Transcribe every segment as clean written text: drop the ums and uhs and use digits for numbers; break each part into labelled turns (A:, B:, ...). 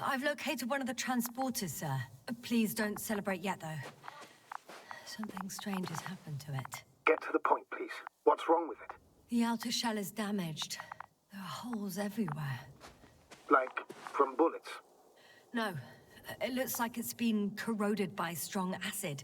A: I've located one of the transporters, sir. Please don't celebrate yet, though. Something strange has happened to it.
B: Get to the point, please. What's wrong with it?
A: The outer shell is damaged. There are holes everywhere.
B: Like from bullets?
A: No. It looks like it's been corroded by strong acid.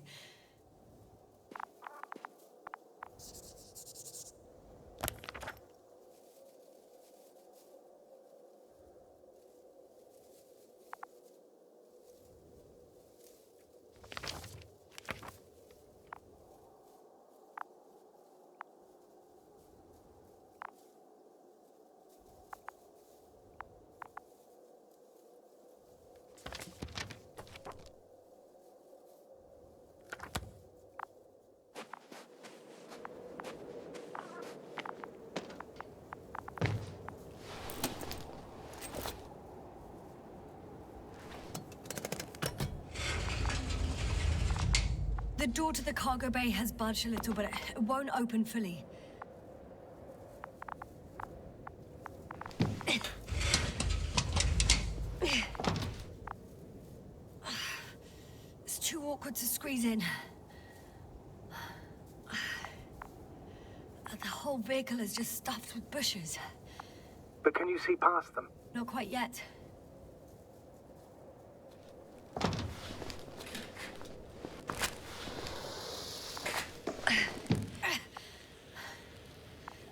A: The door to the cargo bay has budged a little, but it won't open fully. It's too awkward to squeeze in. The whole vehicle is just stuffed with bushes.
B: But can you see past them?
A: Not quite yet.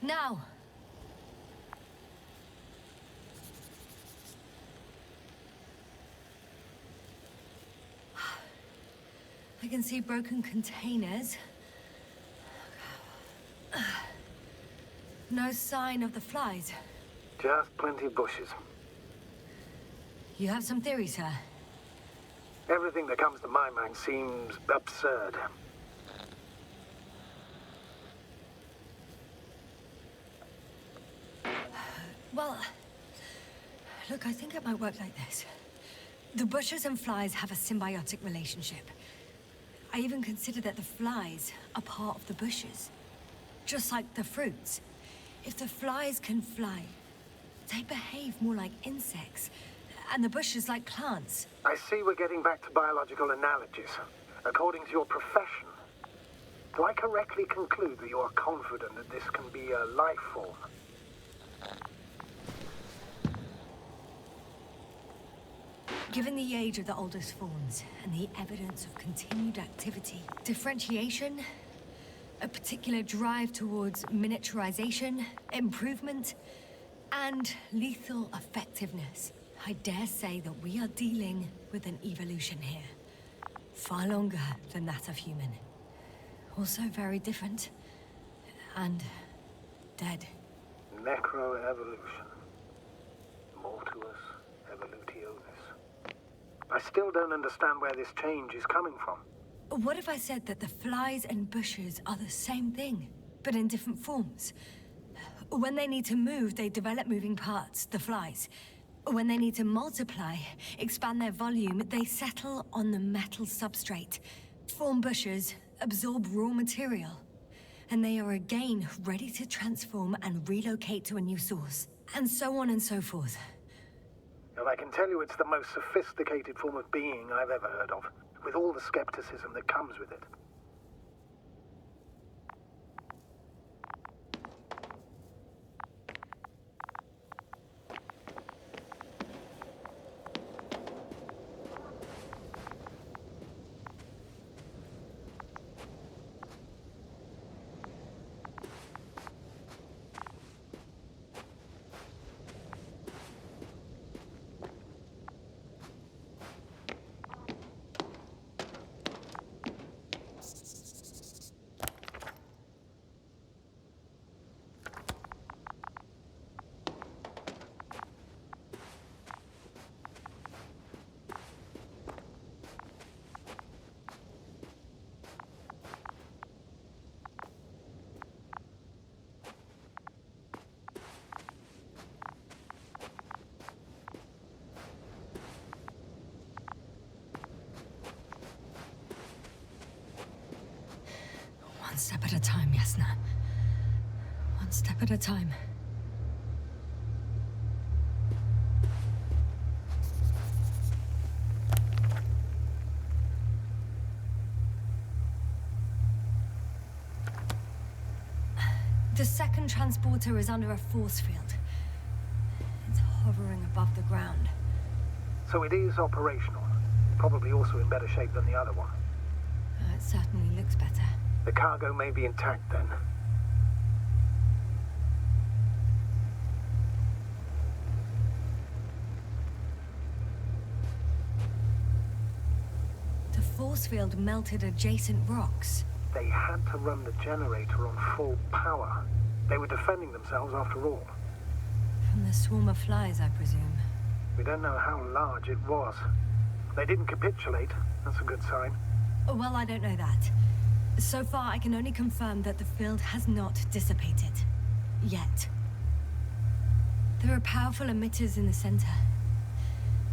A: Now. I can see broken containers. No sign of the flies.
B: Just plenty of bushes.
A: You have some theories, sir?
B: Everything that comes to my mind seems absurd.
A: Well, look, I think it might work like this. The bushes and flies have a symbiotic relationship. I even consider that the flies are part of the bushes. Just like the fruits. If the flies can fly, they behave more like insects, and the bushes like plants.
B: I see we're getting back to biological analogies. According to your profession, do I correctly conclude that you are confident that this can be a life form?
A: Given the age of the oldest forms and the evidence of continued activity, differentiation, a particular drive towards miniaturization, improvement, and lethal effectiveness, I dare say that we are dealing with an evolution here. Far longer than that of human. Also very different. And dead.
B: Necroevolution. Mortuus evolutionis. I still don't understand where this change is coming from.
A: What if I said that the flies and bushes are the same thing, but in different forms? When they need to move, they develop moving parts, the flies. When they need to multiply, expand their volume, they settle on the metal substrate, form bushes, absorb raw material. And they are again ready to transform and relocate to a new source. And so on and so forth.
B: And I can tell you it's the most sophisticated form of being I've ever heard of, with all the skepticism that comes with it.
A: One step at a time, Yasna. One step at a time. The second transporter is under a force field. It's hovering above the ground.
B: So it is operational. Probably also in better shape than the other one.
A: It certainly looks better.
B: The cargo may be intact then.
A: The force field melted adjacent rocks.
B: They had to run the generator on full power. They were defending themselves after all.
A: From the swarm of flies, I presume.
B: We don't know how large it was. They didn't capitulate. That's a good sign.
A: Well, I don't know that. So far, I can only confirm that the field has not dissipated. Yet. There are powerful emitters in the center.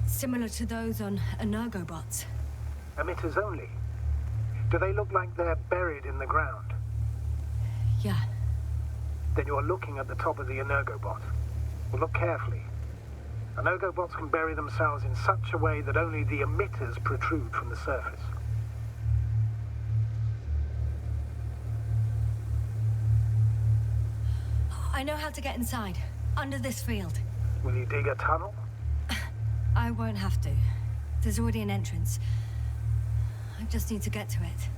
A: Similar to those on Energobots.
B: Emitters only? Do they look like they're buried in the ground?
A: Yeah.
B: Then you're looking at the top of the Energobot. Well, look carefully. Energobots can bury themselves in such a way that only the emitters protrude from the surface.
A: I know how to get inside. Under this field.
B: Will you dig a tunnel?
A: I won't have to. There's already an entrance. I just need to get to it.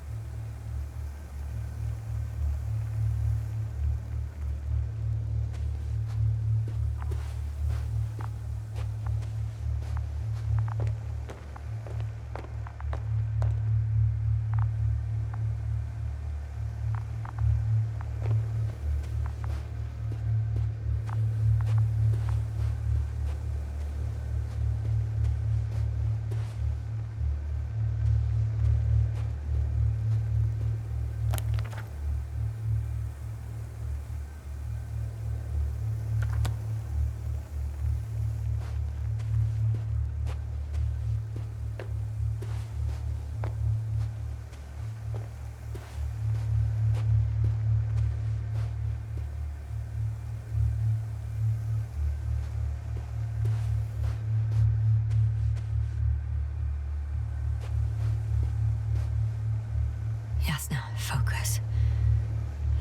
A: Yasna, focus.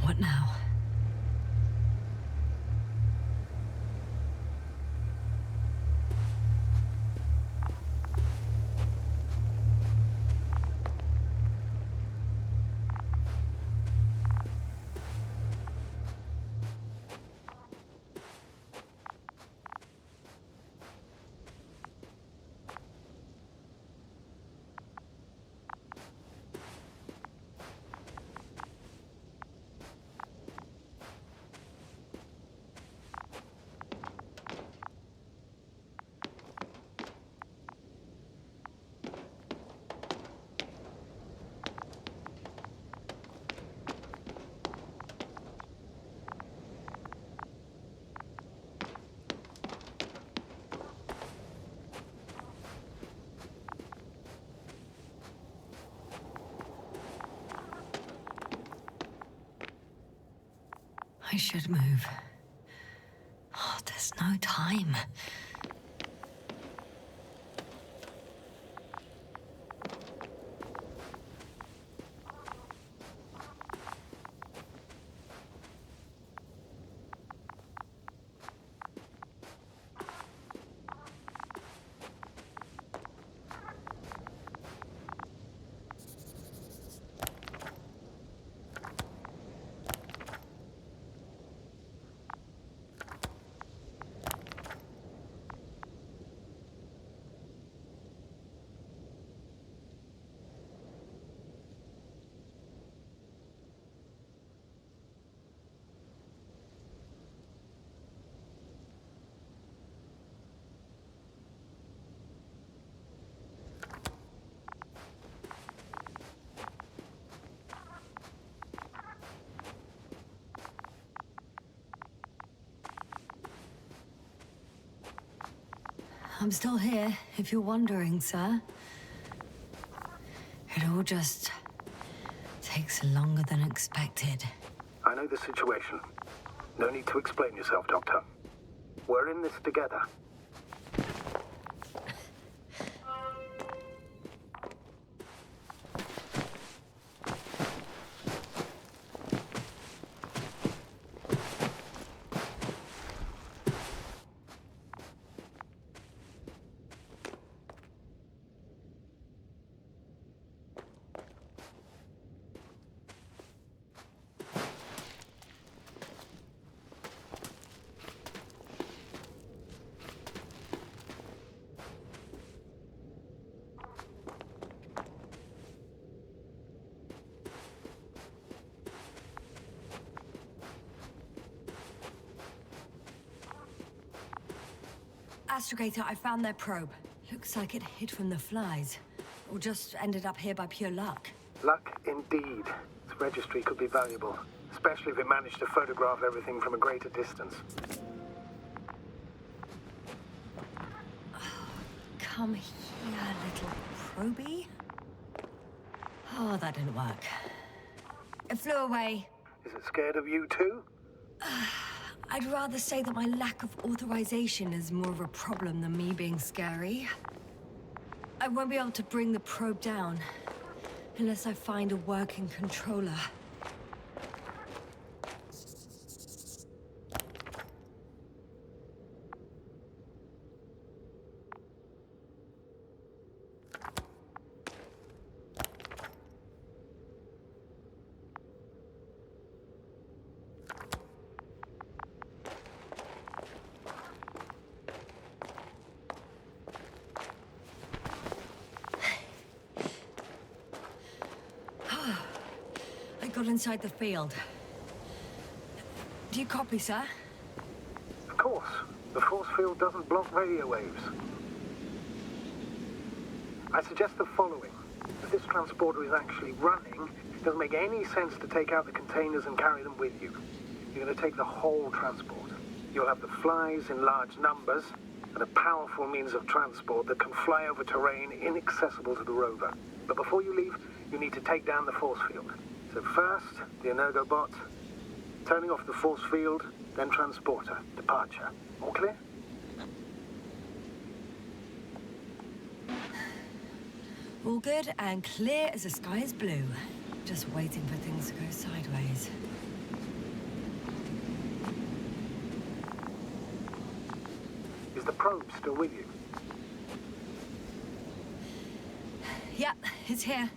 A: What now? I should move. Oh, there's no time. I'm still here, if you're wondering, sir. It all just takes longer than expected.
B: I know the situation. No need to explain yourself, Doctor. We're in this together.
A: Astrogator, I found their probe. Looks like it hid from the flies. Or just ended up here by pure luck.
B: Luck indeed. Its registry could be valuable, especially if it managed to photograph everything from a greater distance.
A: Come here, little probie. Oh, that didn't work. It flew away.
B: Is it scared of you too?
A: I'd rather say that my lack of authorization is more of a problem than me being scary. I won't be able to bring the probe down unless I find a working controller. Got inside the field. Do you copy, sir?
B: Of course. The force field doesn't block radio waves. I suggest the following. If this transporter is actually running, it doesn't make any sense to take out the containers and carry them with you. You're going to take the whole transport. You'll have the flies in large numbers and a powerful means of transport that can fly over terrain inaccessible to the rover. But before you leave, you need to take down the force field. So first, the Energobot, turning off the force field, then transporter, departure. All clear?
A: All good and clear as the sky is blue. Just waiting for things to go sideways.
B: Is the probe still with you?
A: Yep, it's here.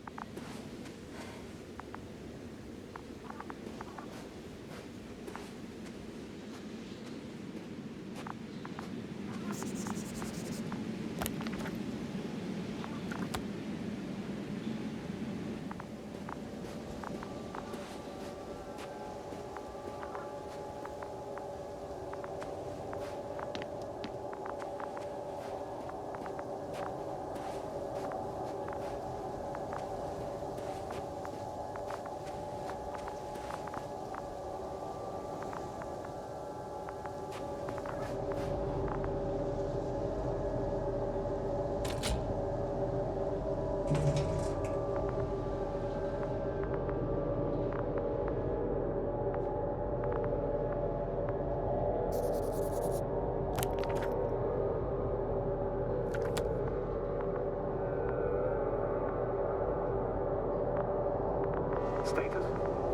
B: Status?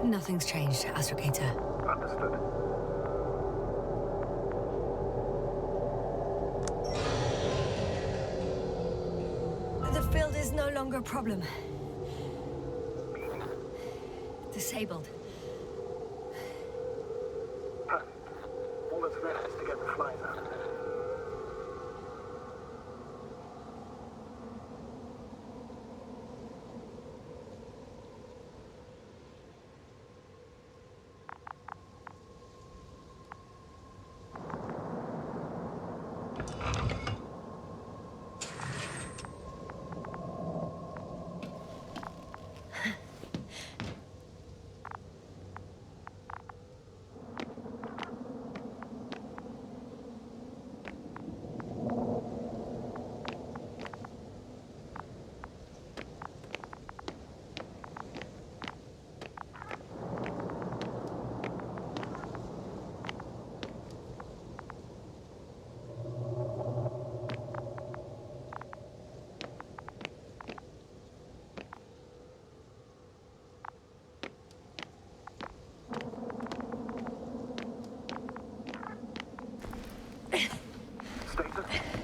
A: Nothing's changed, Astrogator.
B: Understood.
A: The field is no longer a problem.
B: Meaning?
A: Disabled.
B: Perfect. All that's left is to get the flies out.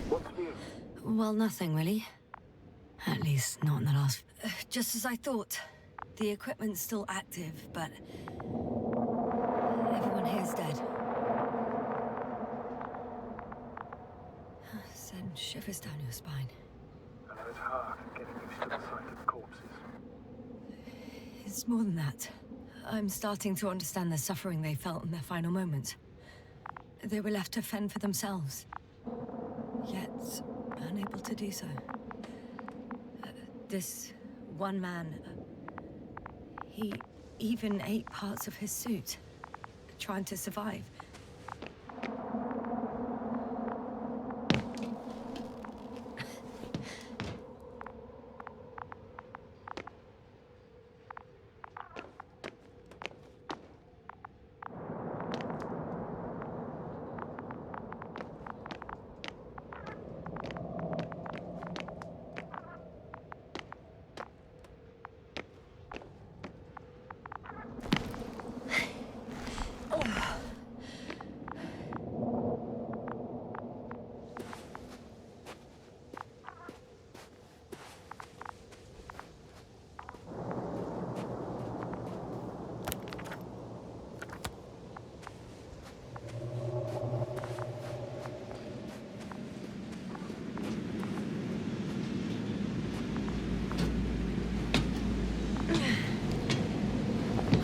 B: What's new?
A: Well, nothing really. At least not in the last... just as I thought. The equipment's still active, but... everyone here's dead. Send shivers down your spine.
B: I know it's hard getting used to the sight of corpses.
A: It's more than that. I'm starting to understand the suffering they felt in their final moments. They were left to fend for themselves. yet unable to do so. This one man, he even ate parts of his suit, trying to survive.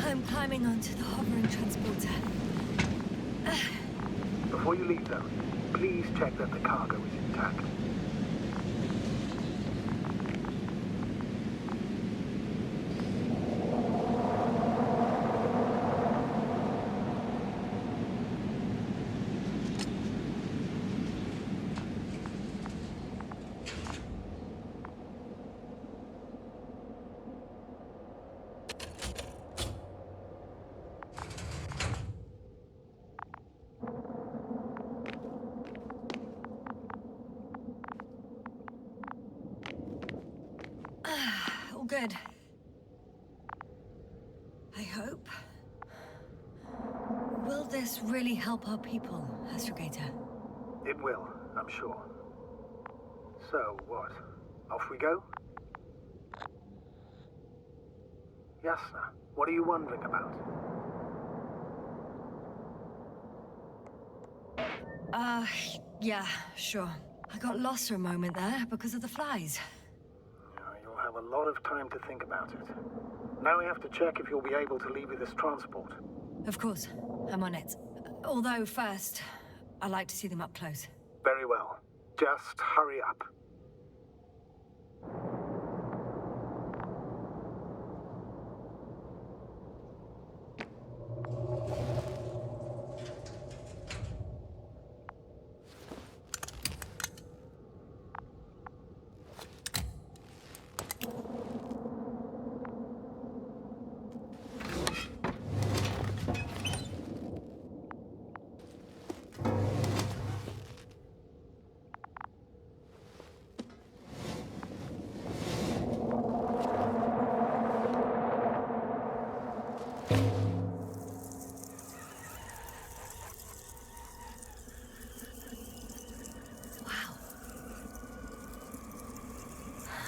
A: I'm climbing onto the hovering transporter.
B: Before you leave, though, please check that the cargo is intact.
A: All good. I hope. Will this really help our people, Astrogator?
B: It will, I'm sure. So, what? Off we go? Yasna, what are you wondering about?
A: Yeah, sure. I got lost for a moment there because of the flies.
B: You'll have a lot of time to think about it. Now we have to check if you'll be able to leave with this transport.
A: Of course, I'm on it. Although first, I like to see them up close.
B: Very well. Just hurry up.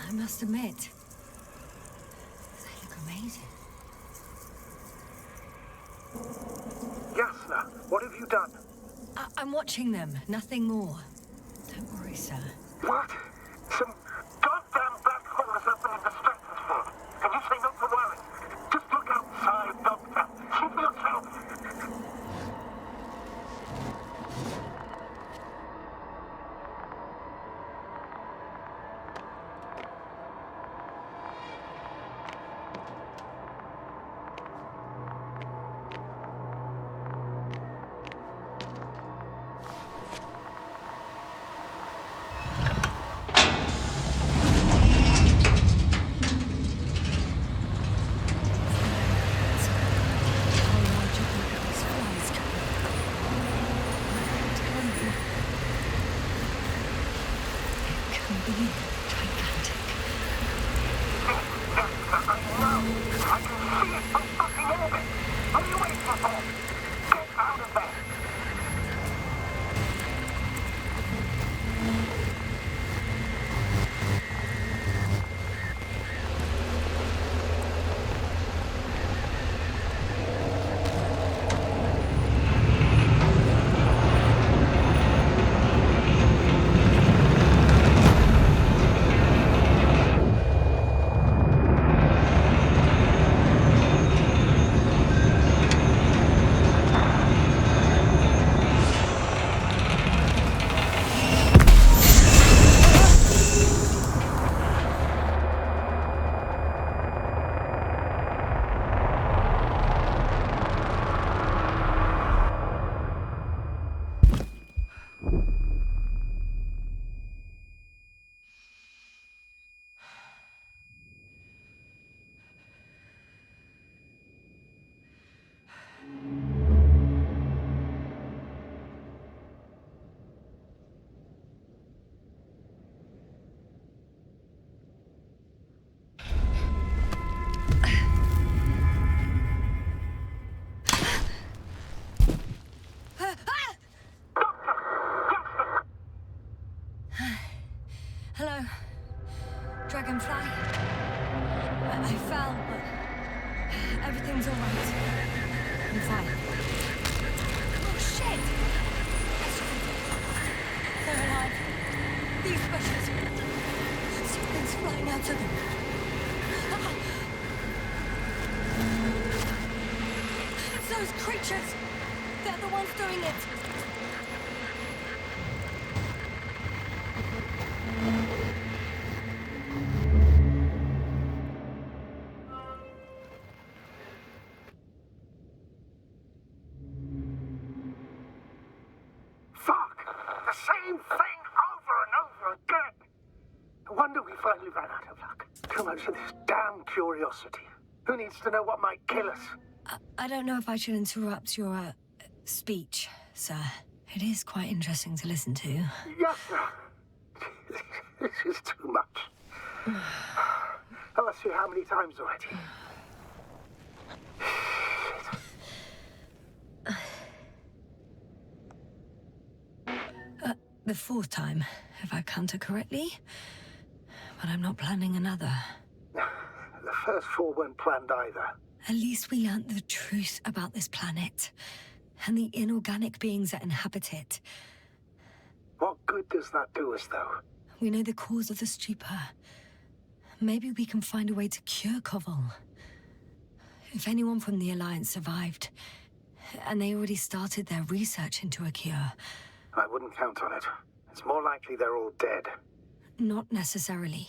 A: I must admit, they look amazing.
B: Yasna, what have you done?
A: I'm watching them, nothing more. Don't worry, sir.
B: What? Some goddamn black hole has opened in the stratosphere. And you say not to worry. Just look outside, Doctor. See for yourself.
A: open fire. Oh, shit! They're alive. These bushes. Something's flying out of them. It's those creatures. They're the ones doing it.
B: Same thing over and over again. No wonder we finally ran out of luck. Too much of this damn curiosity. Who needs to know what might kill us?
A: I don't know if I should interrupt your speech, sir. It is quite interesting to listen to.
B: Yes, sir. This is too much. I've asked you how many times already?
A: The fourth time, if I counted correctly. But I'm not planning another.
B: The first four weren't planned either.
A: At least we learnt the truth about this planet and the inorganic beings that inhabit it.
B: What good does that do us, though?
A: We know the cause of the stupor. Maybe we can find a way to cure Koval. If anyone from the Alliance survived, and they already started their research into a cure...
B: I wouldn't count on it. It's more likely they're all dead.
A: Not necessarily.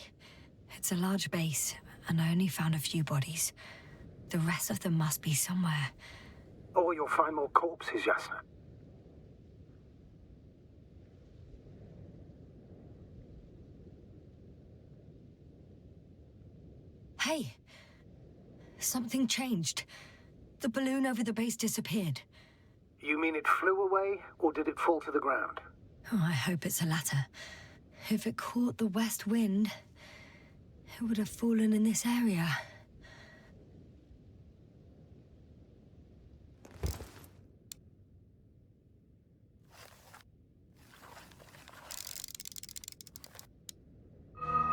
A: It's a large base, and I only found a few bodies. The rest of them must be somewhere.
B: Or you'll find more corpses, Yasna.
A: Hey! Something changed. The balloon over the base disappeared.
B: You mean it flew away, or did it fall to the ground?
A: Oh, I hope it's the latter. If it caught the west wind, it would have fallen in this area.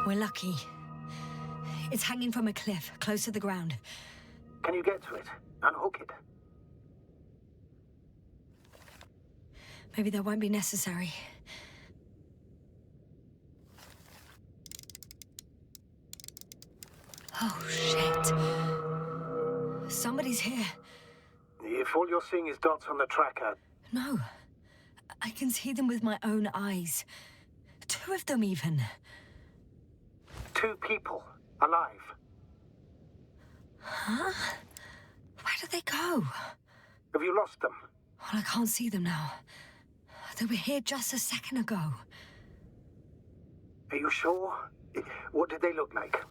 A: We're lucky. It's hanging from a cliff, close to the ground.
B: Can you get to it? Unhook it?
A: Maybe that won't be necessary. Oh, shit. Somebody's here.
B: If all you're seeing is dots on the tracker...
A: No. I can see them with my own eyes. Two of them, even.
B: Two people. Alive.
A: Huh? Where did they go?
B: Have you lost them?
A: Well, I can't see them now. They were here just a second ago.
B: Are you sure? What did they look like?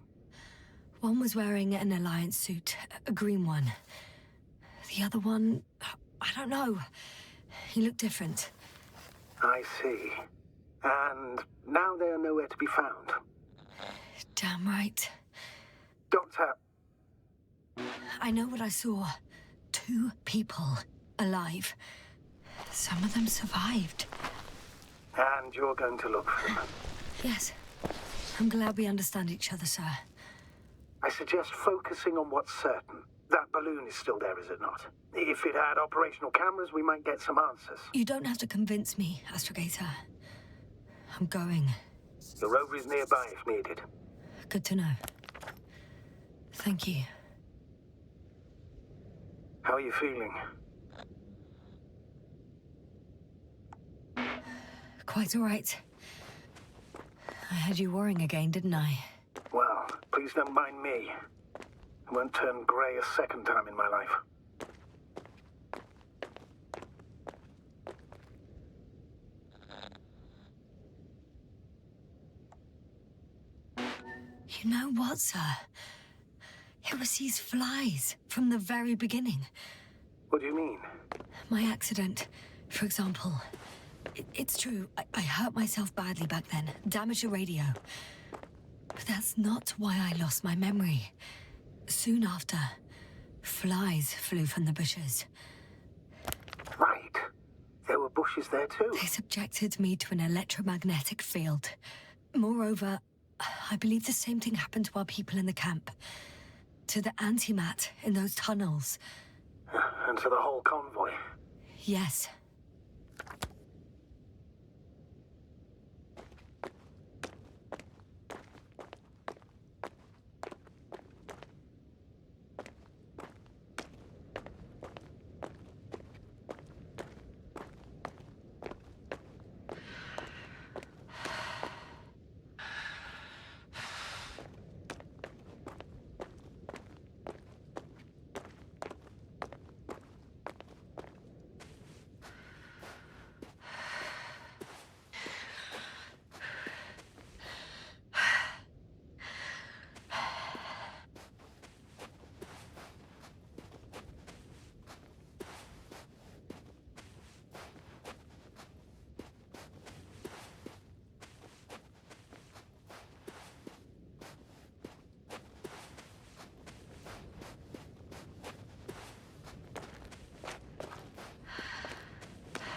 A: One was wearing an Alliance suit, a green one. The other one, I don't know. He looked different.
B: I see. And now they are nowhere to be found.
A: Damn right.
B: Doctor...
A: I know what I saw. Two people alive. Some of them survived.
B: And you're going to look for them?
A: Yes. I'm glad we understand each other, sir.
B: I suggest focusing on what's certain. That balloon is still there, is it not? If it had operational cameras, we might get some answers.
A: You don't have to convince me, Astrogator. I'm going.
B: The rover is nearby if needed.
A: Good to know. Thank you.
B: How are you feeling?
A: Quite all right. I had you worrying again, didn't I?
B: Well, please don't mind me. I won't turn grey a second time in my life.
A: You know what, sir? It was these flies from the very beginning.
B: What do you mean?
A: My accident, for example. It's true, I hurt myself badly back then, damaged the radio. But that's not why I lost my memory. Soon after, flies flew from the bushes.
B: Right. There were bushes there too.
A: They subjected me to an electromagnetic field. Moreover, I believe the same thing happened to our people in the camp. To the antimat in those tunnels.
B: And to the whole convoy.
A: Yes.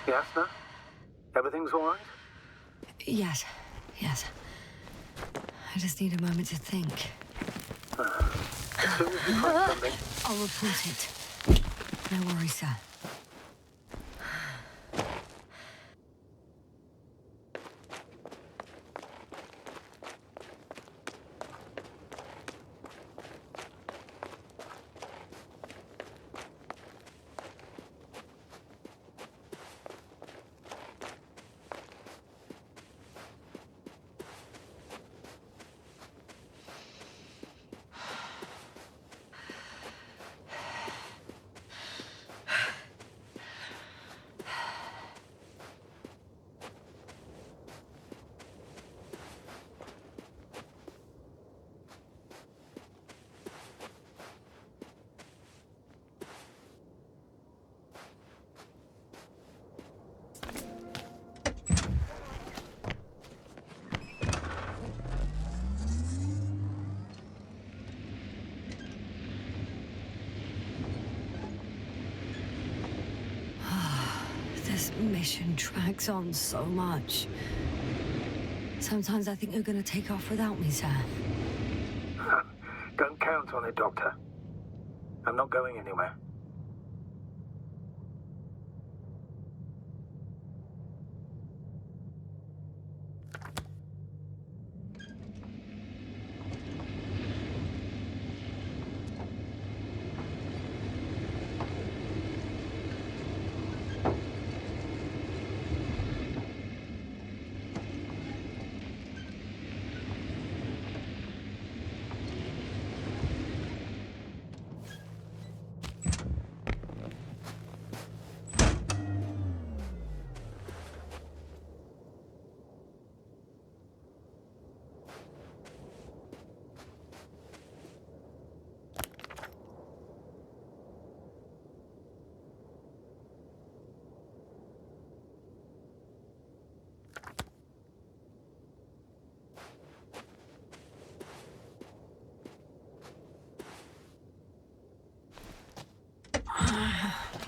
B: Jasna? Everything's all right?
A: Yes. I just need a moment to think.
B: As soon as you find something...
A: I'll report it. No worries, sir. This mission drags on so much. Sometimes I think you're gonna take off without me, sir.
B: Don't count on it, Doctor. I'm not going anywhere.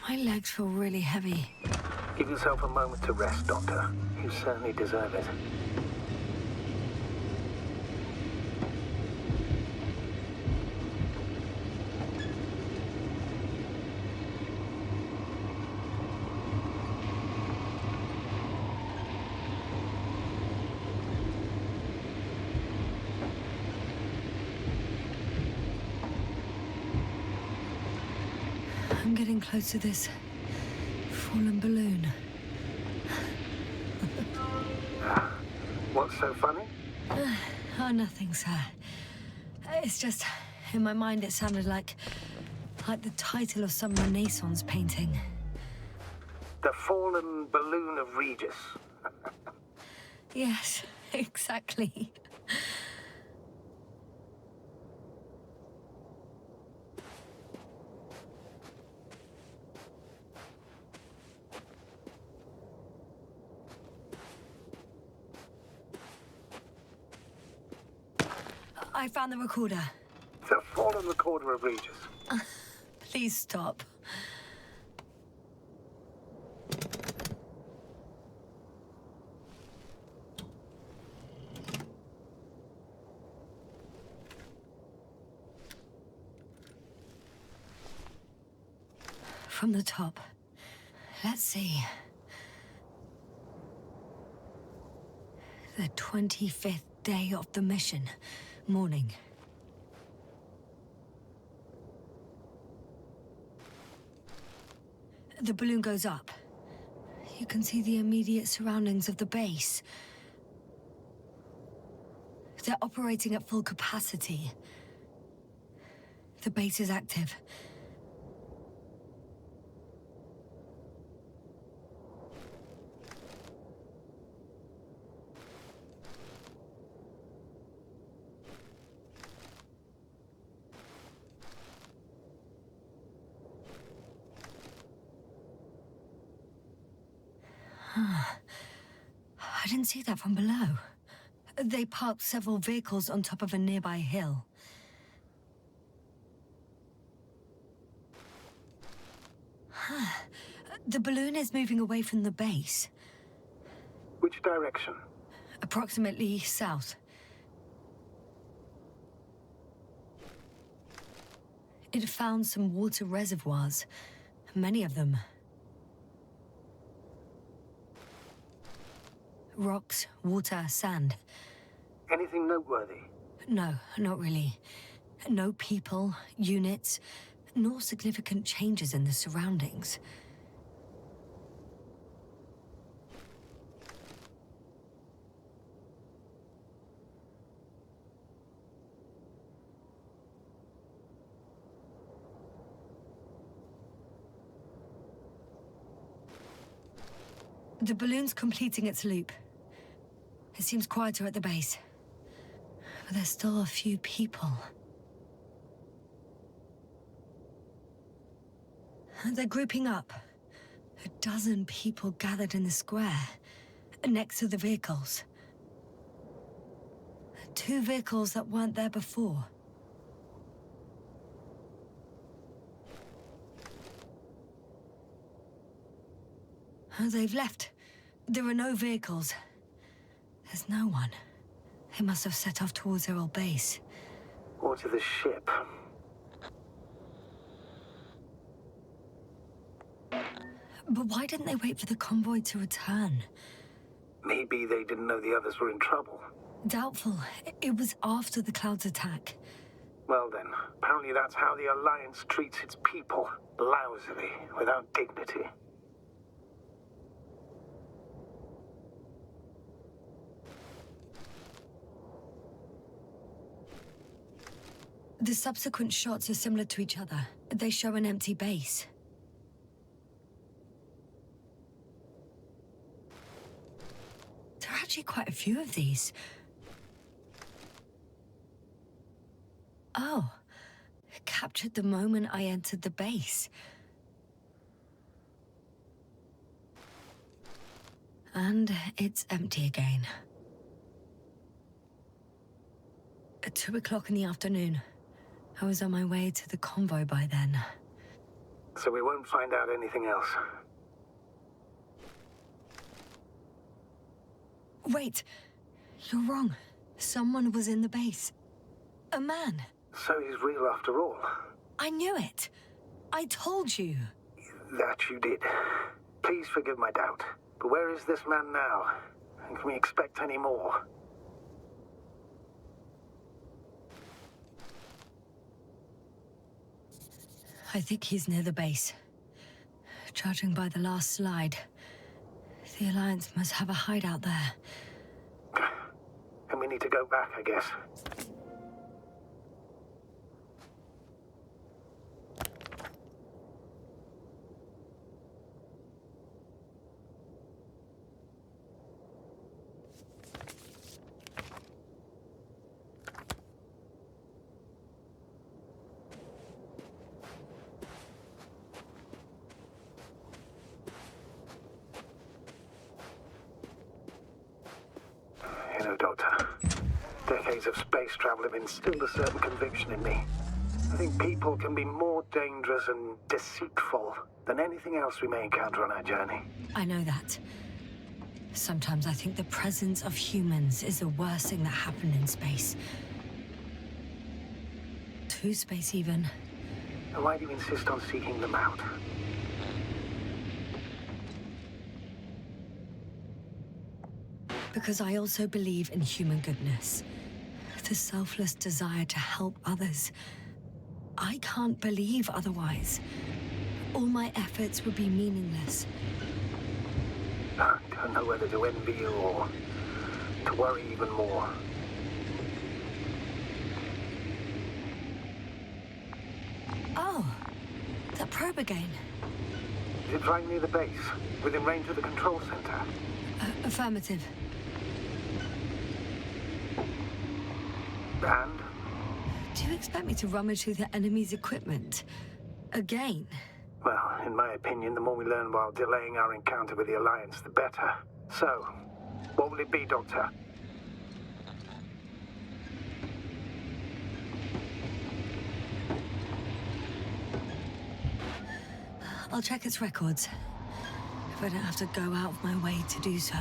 A: My legs feel really heavy.
B: Give yourself a moment to rest, Doctor. You certainly deserve it.
A: I'm getting close to this fallen balloon.
B: What's so funny?
A: Oh, nothing, sir. It's just, in my mind it sounded like the title of some Renaissance painting.
B: The Fallen Balloon of Regis.
A: Yes, exactly. I found the recorder.
B: The Fallen Recorder of Regis.
A: Please stop. From the top. Let's see. The 25th day of the mission. Morning. The balloon goes up. You can see the immediate surroundings of the base. They're operating at full capacity. The base is active. I didn't see that from below. They parked several vehicles on top of a nearby hill. The balloon is moving away from the base.
B: Which direction?
A: Approximately south. It found some water reservoirs, many of them. Rocks, water, sand.
B: Anything noteworthy?
A: No, not really. No people, units, nor significant changes in the surroundings. The balloon's completing its loop. It seems quieter at the base. But there's still a few people. They're grouping up. A dozen people gathered in the square, next to the vehicles. 2 vehicles that weren't there before. They've left. There are no vehicles. There's no one. They must have set off towards their old base.
B: Or to the ship.
A: But why didn't they wait for the convoy to return?
B: Maybe they didn't know the others were in trouble.
A: Doubtful. It was after the Cloud's attack.
B: Well then, apparently that's how the Alliance treats its people. Lousily, without dignity.
A: The subsequent shots are similar to each other. They show an empty base. There are actually quite a few of these. Oh, it captured the moment I entered the base. And it's empty again. At 2 o'clock in the afternoon. I was on my way to the convoy by then.
B: So we won't find out anything else.
A: Wait, you're wrong. Someone was in the base. A man.
B: So he's real after all.
A: I knew it. I told you.
B: That you did. Please forgive my doubt. But where is this man now? And can we expect any more?
A: I think he's near the base. Judging by the last slide, the Alliance must have a hideout there.
B: And we need to go back, I guess. You know, Doctor, decades of space travel have instilled a certain conviction in me. I think people can be more dangerous and deceitful than anything else we may encounter on our journey.
A: I know that. Sometimes I think the presence of humans is the worst thing that happened in space. To space, even.
B: And why do you insist on seeking them out?
A: Because I also believe in human goodness. The selfless desire to help others. I can't believe otherwise. All my efforts would be meaningless.
B: I don't know whether to envy you or to worry even more.
A: Oh, the probe again.
B: Is it right near the base, within range of the control center?
A: Affirmative.
B: And?
A: Do you expect me to rummage through the enemy's equipment? Again?
B: Well, in my opinion, the more we learn while delaying our encounter with the Alliance, the better. So, what will it be, Doctor?
A: I'll check its records. If I don't have to go out of my way to do so.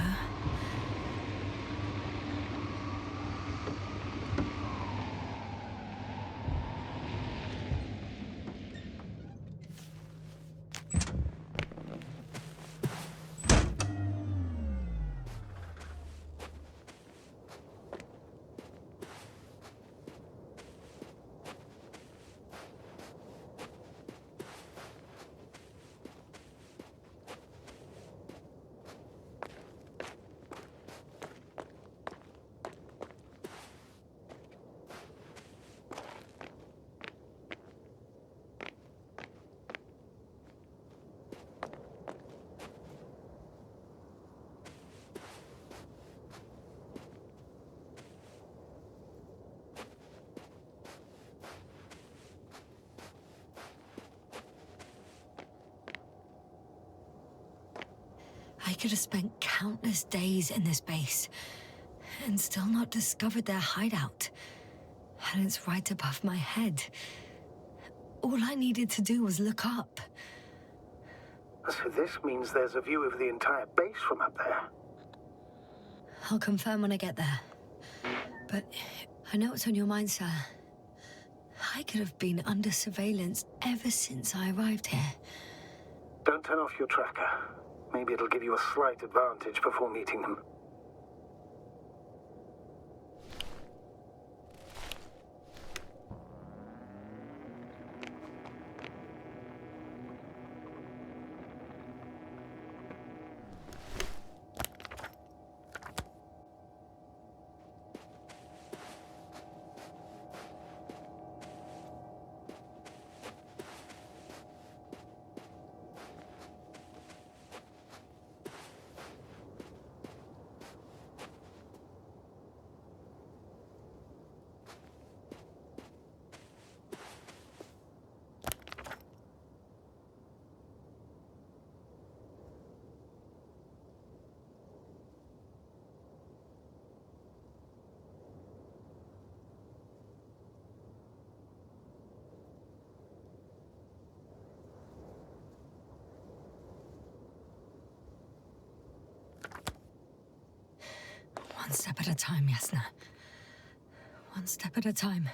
A: I could have spent countless days in this base and still not discovered their hideout. And it's right above my head. All I needed to do was look up.
B: So this means there's a view of the entire base from up there.
A: I'll confirm when I get there. But I know what's on your mind, sir. I could have been under surveillance ever since I arrived here.
B: Don't turn off your tracker. Maybe it'll give you a slight advantage before meeting them.
A: One step at a time, Yasna. One step at a time.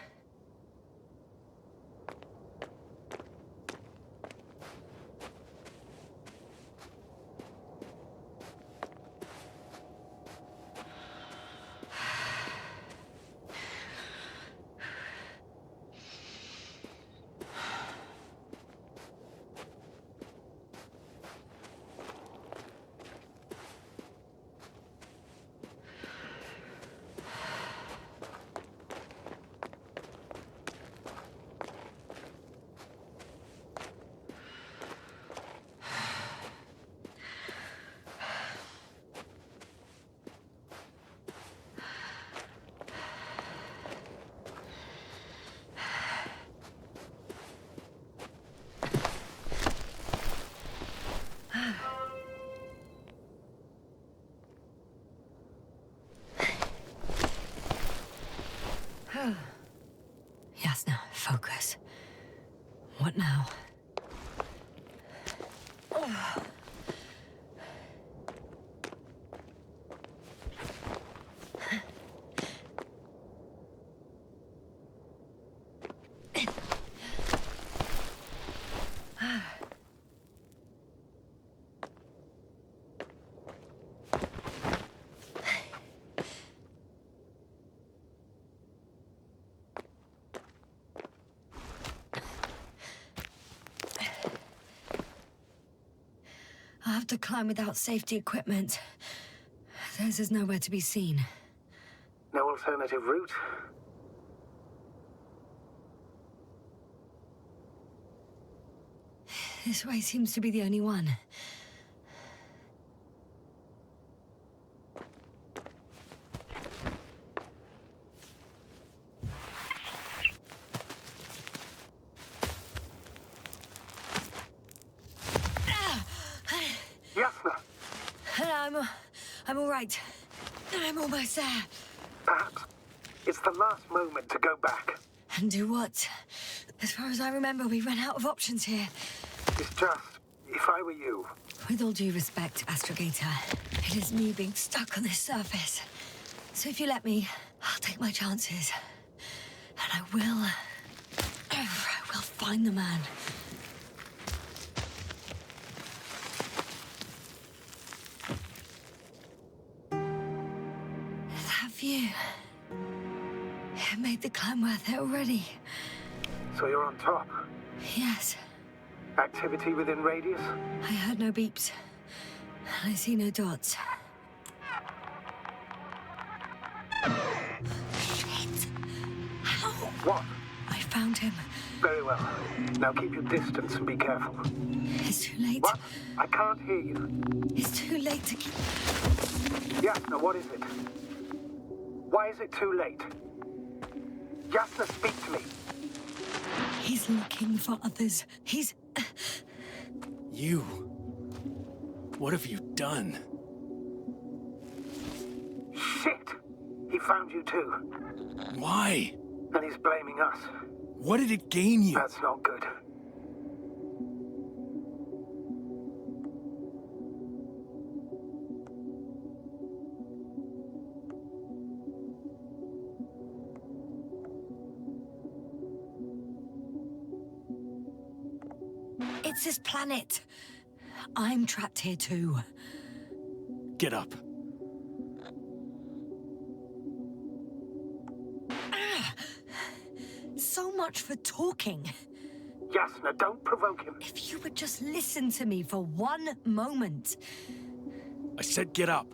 A: I'll have to climb without safety equipment. Theirs is nowhere to be seen.
B: No alternative route?
A: This way seems to be the only one.
B: Yasna!
A: I'm all right. I'm almost there.
B: Perhaps it's the last moment to go back.
A: And do what? As far as I remember, we ran out of options here.
B: It's just, if I were you...
A: With all due respect, Astrogator, it is me being stuck on this surface. So if you let me, I'll take my chances. And I will find the man. That view... it made the climb worth it already.
B: So you're on top?
A: Yes.
B: Activity within radius?
A: I heard no beeps. I see no dots. Shit! How?
B: What?
A: I found him.
B: Very well. Now keep your distance and be careful.
A: It's too late.
B: What? I can't hear you.
A: It's too late to keep...
B: Yasna, what is it? Why is it too late? Yasna, speak to me.
A: He's looking for others. He's...
C: You... what have you done?
B: Shit! He found you too.
C: Why?
B: And he's blaming us.
C: What did it gain you?
B: That's not good.
A: It's this planet. I'm trapped here too.
C: Get up.
A: So much for talking.
B: Yasna, don't provoke him.
A: If you would just listen to me for one moment.
C: I said get up.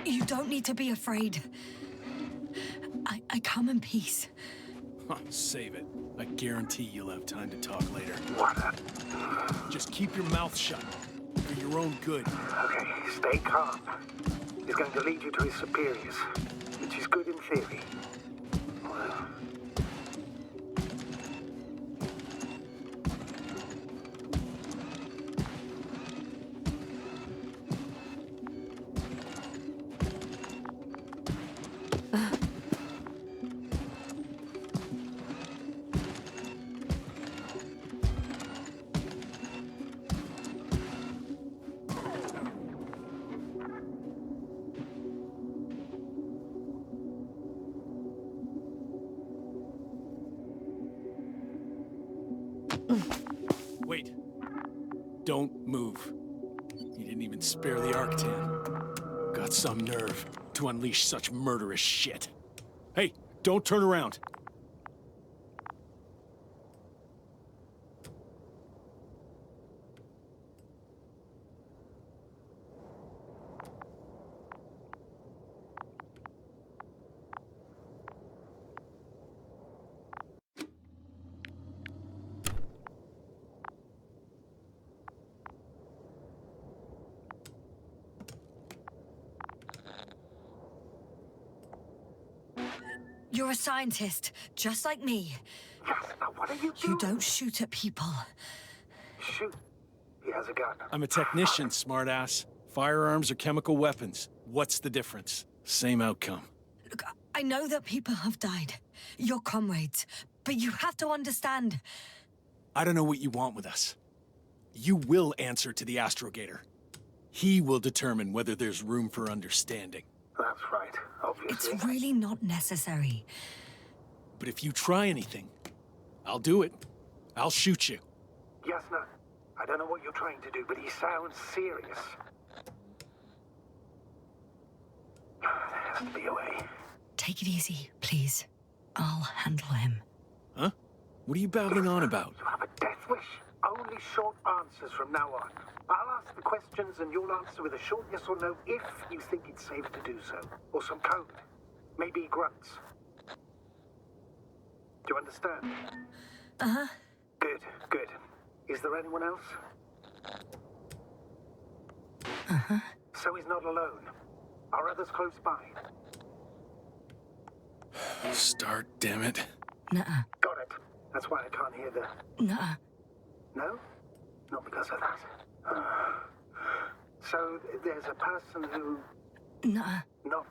A: You don't need to be afraid. I come in peace.
C: Save it. I guarantee you'll have time to talk later.
B: What?
C: Just keep your mouth shut. For your own good.
B: Okay, stay calm. He's going to lead you to his superiors, which is good in theory. Well...
C: Wait. Don't move. He didn't even spare the Arctan. Got some nerve to unleash such murderous shit. Hey, don't turn around.
A: You're a scientist, just like me.
B: Yasna, what are you doing?
A: You don't shoot at people.
B: Shoot. He has a gun.
C: I'm a technician, smartass. Firearms or chemical weapons. What's the difference? Same outcome.
A: Look, I know that people have died. Your comrades. But you have to understand.
C: I don't know what you want with us. You will answer to the Astrogator. He will determine whether there's room for understanding.
B: That's right, obviously.
A: It's really not necessary.
C: But if you try anything, I'll do it. I'll shoot you.
B: Yasna, I don't know what you're trying to do, but he sounds serious. There has to be a way.
A: Take it easy, please. I'll handle him.
C: Huh? What are you babbling on about?
B: You have a death wish. Only short answers from now on. I'll ask the questions and you'll answer with a short yes or no if you think it's safe to do so. Or some code. Maybe grunts. Do you understand?
A: Uh-huh.
B: Good, good. Is there anyone else?
A: Uh-huh.
B: So he's not alone. Are others close by?
C: Start, damn it.
A: Nuh-uh.
B: Got it. That's why I can't hear the...
A: Nuh-uh.
B: No? Not because of that. So there's a person who...
A: Nuh-uh.
B: Not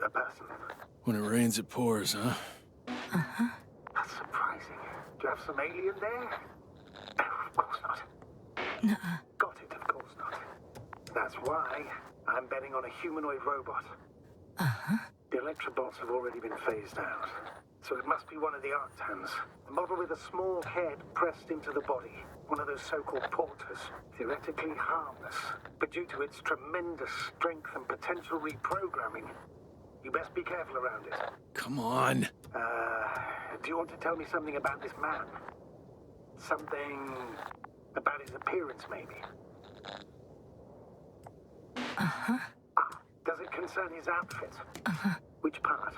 B: a person.
C: When it rains, it pours, huh?
A: Uh-huh.
B: That's surprising. Do you have some alien there? Oh, of course not.
A: Nuh-uh.
B: Got it, of course not. That's why I'm betting on a humanoid robot.
A: Uh-huh.
B: The Electrobots have already been phased out. So it must be one of the Arctans. A model with a small head pressed into the body. One of those so-called porters. Theoretically harmless. But due to its tremendous strength and potential reprogramming, you best be careful around it.
C: Come on.
B: Do you want to tell me something about this man? Something about his appearance, maybe?
A: Uh-huh.
B: Ah, does it concern his outfit?
A: Uh-huh.
B: Which part?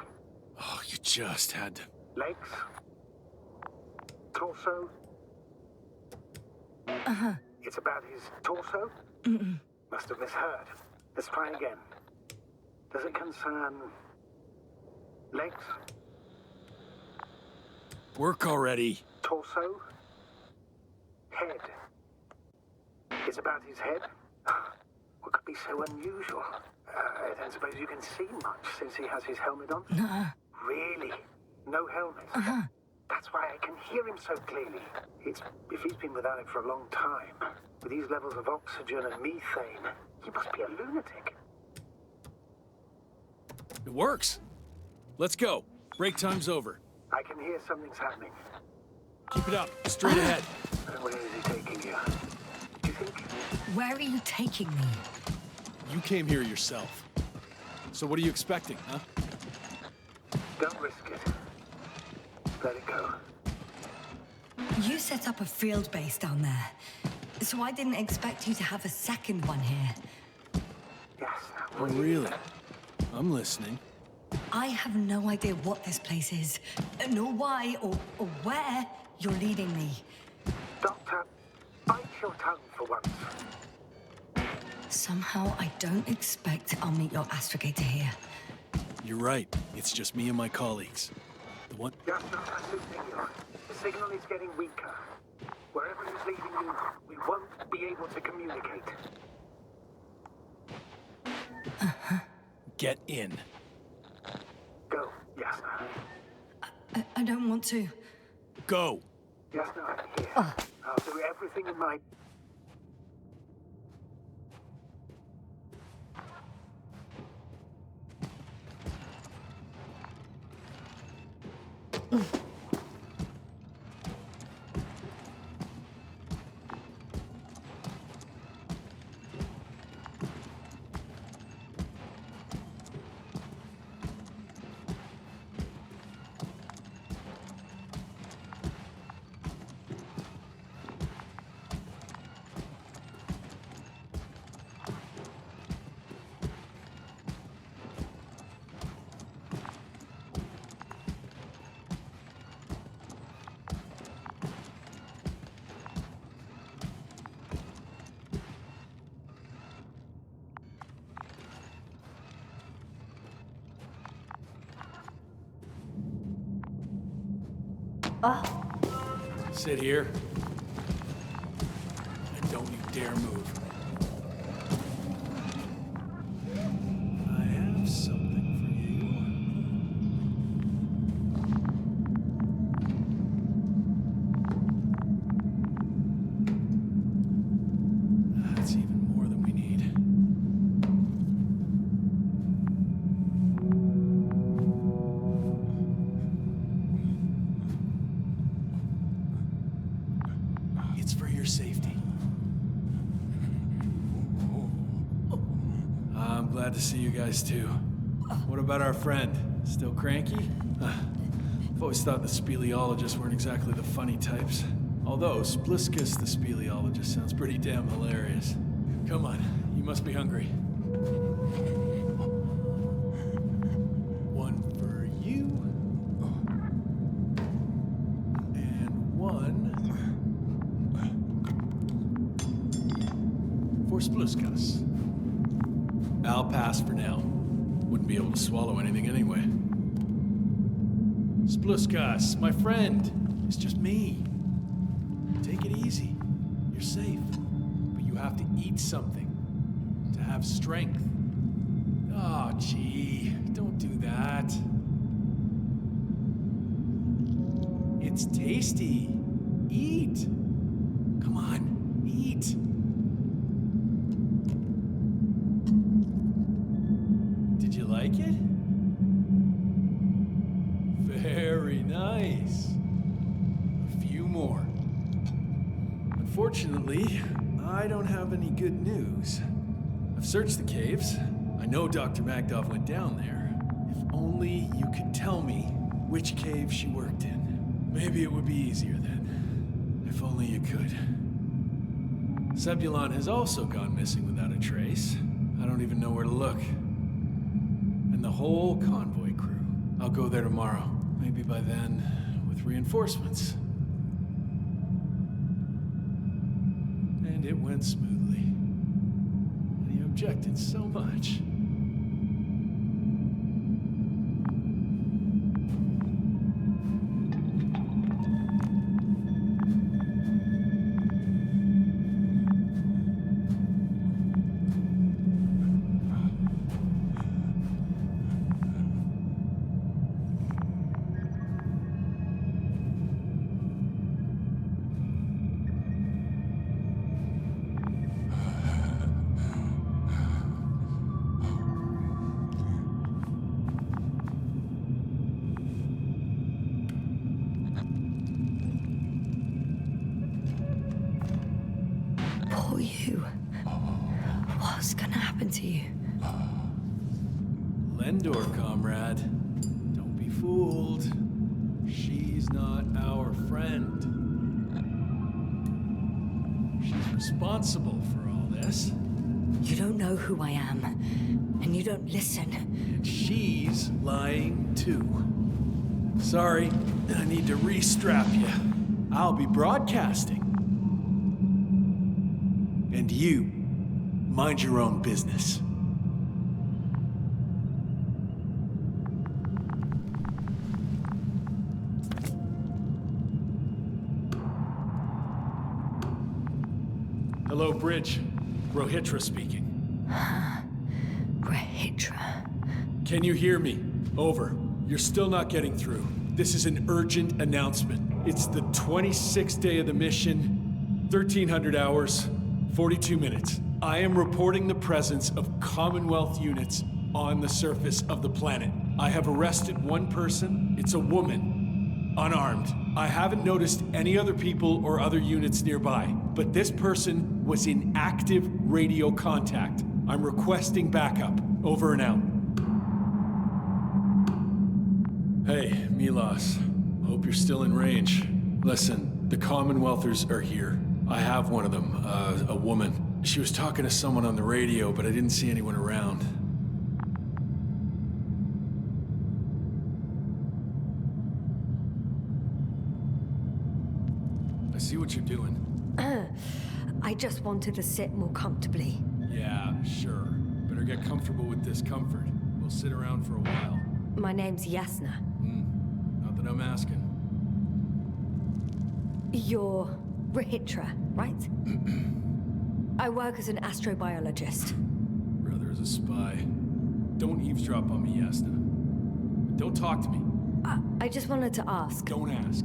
C: Oh, you just had to...
B: Legs? Torso?
A: Uh-huh.
B: It's about his torso?
A: Mm-mm.
B: Must have misheard. Let's try again. Does it concern... legs?
C: Work already.
B: Torso? Head? It's about his head? What could be so unusual? I don't suppose you can see much since he has his helmet on?
A: Nuh-uh.
B: Really? No helmet?
A: Uh-huh.
B: That's why I can hear him so clearly. It's if he's been without it for a long time. With these levels of oxygen and methane, he must be a lunatic.
C: It works. Let's go. Break time's over.
B: I can hear something's happening.
C: Keep it up. Straight ahead.
B: Where is he taking you? Do you think?
A: Where are you taking me?
C: You came here yourself. So what are you expecting, huh?
B: Don't risk it. Let it go.
A: You set up a field base down there, so I didn't expect you to have a second one here.
B: Yes.
C: Oh, really? I'm listening.
A: I have no idea what this place is, nor why or where you're leading me.
B: Doctor, bite your tongue for once.
A: Somehow I don't expect I'll meet your astrogator here.
C: You're right. It's just me and my colleagues. The one...
B: Yes, no, I'm losing you. The signal is getting weaker. Wherever he's leading you, we won't be able to communicate.
C: Get in.
B: Go. Yes, no.
A: I don't want to.
C: Go.
B: Yes, no, I'm here. I'll do everything in my...
C: Sit here. And don't you dare move. I have something for you. That's even more than we need. It's for your safety. glad to see you guys too. What about our friend? Still cranky? I've always thought the speleologists weren't exactly the funny types. Although Spliskus the speleologist sounds pretty damn hilarious. Come on, you must be hungry. One for you. And one for Spliskus. I'll pass for now. Wouldn't be able to swallow anything anyway. Spliskus, my friend. It's just me. Take it easy. You're safe. But you have to eat something to have strength. Oh, gee. Don't do that. It's tasty. Eat. Come on, eat. Did you like it? Very nice. A few more. Unfortunately, I don't have any good news. I've searched the caves. I know Dr. Magdov went down there. If only you could tell me which cave she worked in. Maybe it would be easier then. If only you could. Zebulon has also gone missing without a trace. I don't even know where to look. And the whole convoy crew. I'll go there tomorrow. Maybe by then, with reinforcements. And it went smoothly. And he objected so much.
A: You. What's gonna happen to you?
C: Lendor, comrade. Don't be fooled. She's not our friend. She's responsible for all this.
A: You don't know who I am, and you don't listen.
C: And she's lying too. Sorry, I need to re-strap you. I'll be broadcasting. And you, mind your own business. Hello, Bridge. Rohitra speaking.
A: Rohitra.
C: Can you hear me? Over. You're still not getting through. This is an urgent announcement. It's the 26th day of the mission, 1300 hours. 42 minutes. I am reporting the presence of Commonwealth units on the surface of the planet. I have arrested one person. It's a woman, unarmed. I haven't noticed any other people or other units nearby, but this person was in active radio contact. I'm requesting backup. Over and out. Hey, Milos. Hope you're still in range. Listen, the Commonwealthers are here. I have one of them, a woman. She was talking to someone on the radio, but I didn't see anyone around. I see what you're doing.
A: I just wanted to sit more comfortably.
C: Yeah, sure. Better get comfortable with discomfort. We'll sit around for a while.
A: My name's Yasna.
C: Not that I'm asking.
A: You're Rohitra, right? I work as an astrobiologist.
C: Brother is a spy. Don't eavesdrop on me, Yasna. Don't talk to me.
A: I just wanted to ask.
C: Don't ask.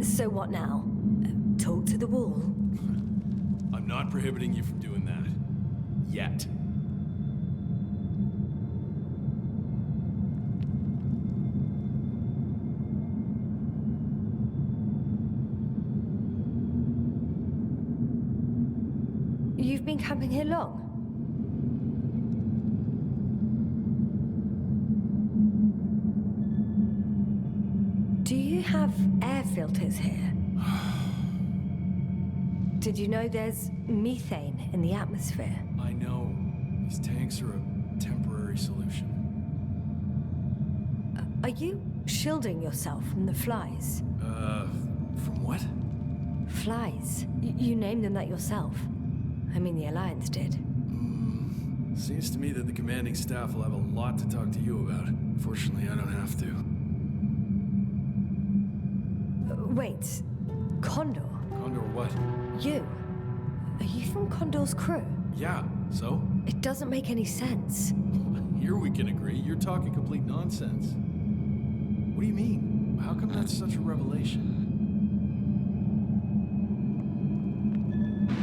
A: So what now? Talk to the wall?
C: I'm not prohibiting you from doing that. Yet.
A: You've been camping here long? have air filters here. Did you know there's methane in the atmosphere?
C: I know. These tanks are a temporary solution.
A: Are you shielding yourself from the flies?
C: From what?
A: Flies. You named them that yourself. I mean, the Alliance did.
C: Seems to me that the commanding staff will have a lot to talk to you about. Fortunately, I don't have to.
A: Wait. Condor?
C: Condor what?
A: You? Are you from Condor's crew?
C: Yeah, so?
A: It doesn't make any sense.
C: Here we can agree. You're talking complete nonsense. What do you mean? How come that's such a revelation?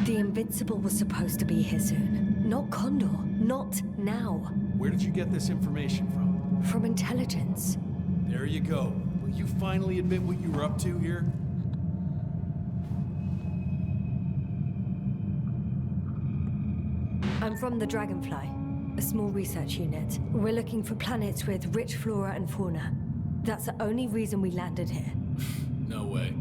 A: The Invincible was supposed to be here soon. Not Condor. Not now.
C: Where did you get this information from?
A: From intelligence.
C: There you go. Will you finally admit what you were up to here?
A: I'm from the Dragonfly, a small research unit. We're looking for planets with rich flora and fauna. That's the only reason we landed here.
C: No way.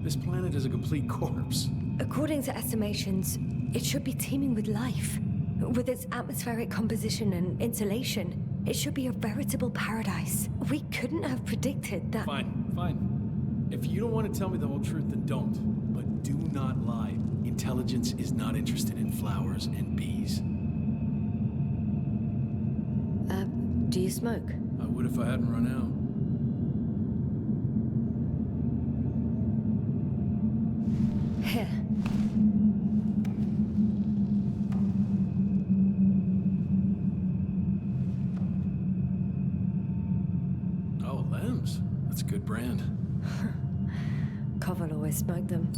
C: This planet is a complete corpse.
A: According to estimations, it should be teeming with life. With its atmospheric composition and insulation, it should be a veritable paradise. We couldn't have predicted that.
C: Fine, fine. If you don't want to tell me the whole truth, then don't. But do not lie. Intelligence is not interested in flowers and bees.
A: Do you smoke?
C: I would if I hadn't run out.
A: Here.
C: Oh, Lambs. That's a good brand.
A: Koval always smoked them.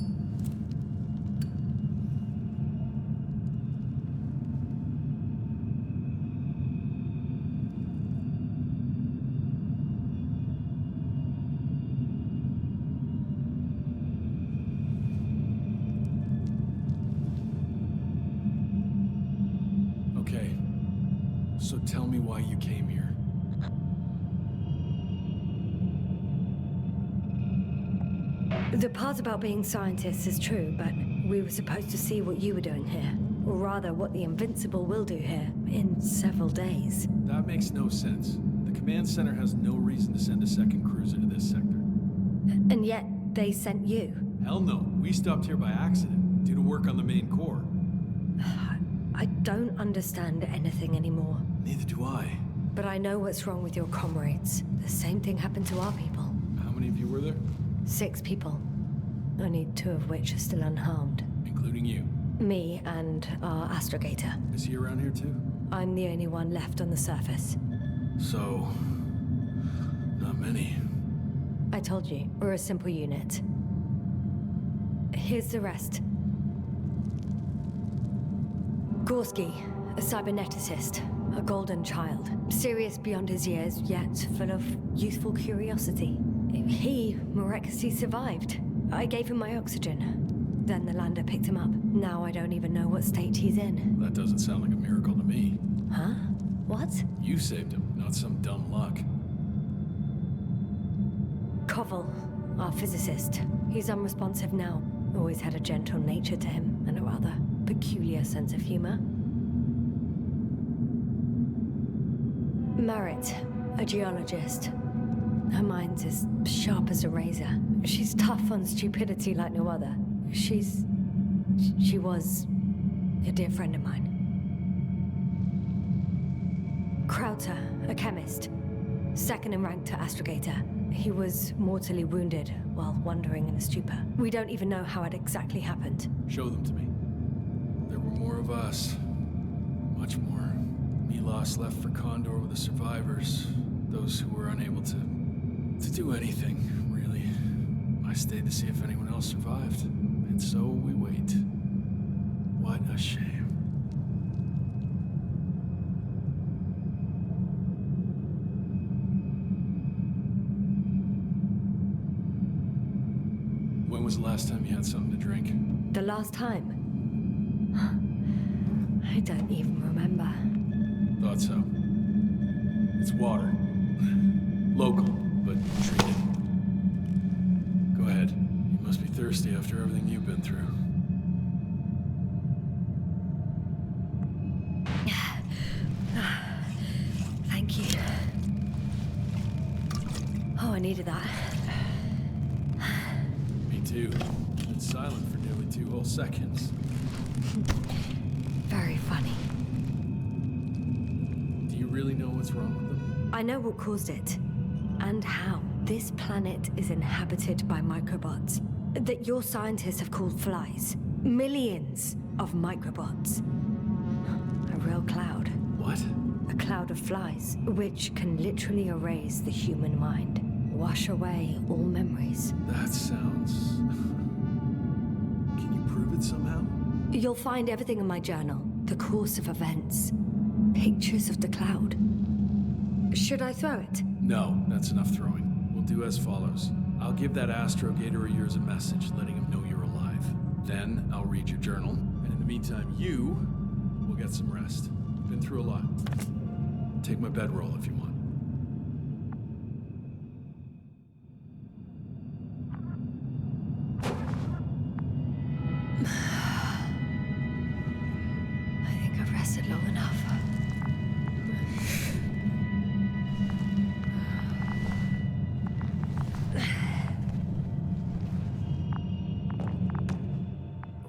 C: Okay. So tell me why you came here.
A: The part about being scientists is true, but we were supposed to see what you were doing here. Or rather, what the Invincible will do here in several days.
C: That makes no sense. The command center has no reason to send a second cruiser to this sector.
A: And yet, they sent you.
C: Hell no. We stopped here by accident, due to work on the main core.
A: I don't understand anything anymore.
C: Neither do I.
A: But I know what's wrong with your comrades. The same thing happened to our people.
C: How many of you were there?
A: 6 people. Only 2 of which are still unharmed.
C: Including you.
A: Me and our astrogator.
C: Is he around here too?
A: I'm the only one left on the surface.
C: So... not many.
A: I told you, we're a simple unit. Here's the rest. Gorski, a cyberneticist, a golden child. Serious beyond his years, yet full of youthful curiosity. He miraculously survived. I gave him my oxygen. Then the lander picked him up. Now I don't even know what state he's in.
C: That doesn't sound like a miracle to me.
A: Huh? What?
C: You saved him, not some dumb luck.
A: Koval, our physicist. He's unresponsive now. Always had a gentle nature to him, and a rather peculiar sense of humor. Marit, a geologist. Her mind's as sharp as a razor. She's tough on stupidity like no other. She was a dear friend of mine. Krauter, a chemist. Second in rank to astrogator. He was mortally wounded while wandering in a stupor. We don't even know how it exactly happened.
C: Show them to me. There were more of us. Much more. Milos left for Condor with the survivors. Those who were unable to do anything, really. I stayed to see if anyone else survived. And so we wait. What a shame. When was the last time you had something to drink?
A: The last time? I don't even remember.
C: Thought so. It's water. Local, but treated. thirsty after everything you've been through.
A: Thank you. Oh, I needed that.
C: Me too. Been silent for nearly 2 whole seconds.
A: Very funny.
C: Do you really know what's wrong with them?
A: I know what caused it, and how. This planet is inhabited by microbots that your scientists have called flies. Millions of microbots. A real cloud.
C: What?
A: A cloud of flies, which can literally erase the human mind. Wash away all memories.
C: That sounds... Can you prove it somehow?
A: You'll find everything in my journal. The course of events. Pictures of the cloud. Should I throw it?
C: No, that's enough throwing. We'll do as follows. I'll give that astrogator of yours a message letting him know you're alive. Then I'll read your journal, and in the meantime, you will get some rest. Been through a lot. Take my bedroll if you want.
A: I think I've rested long enough.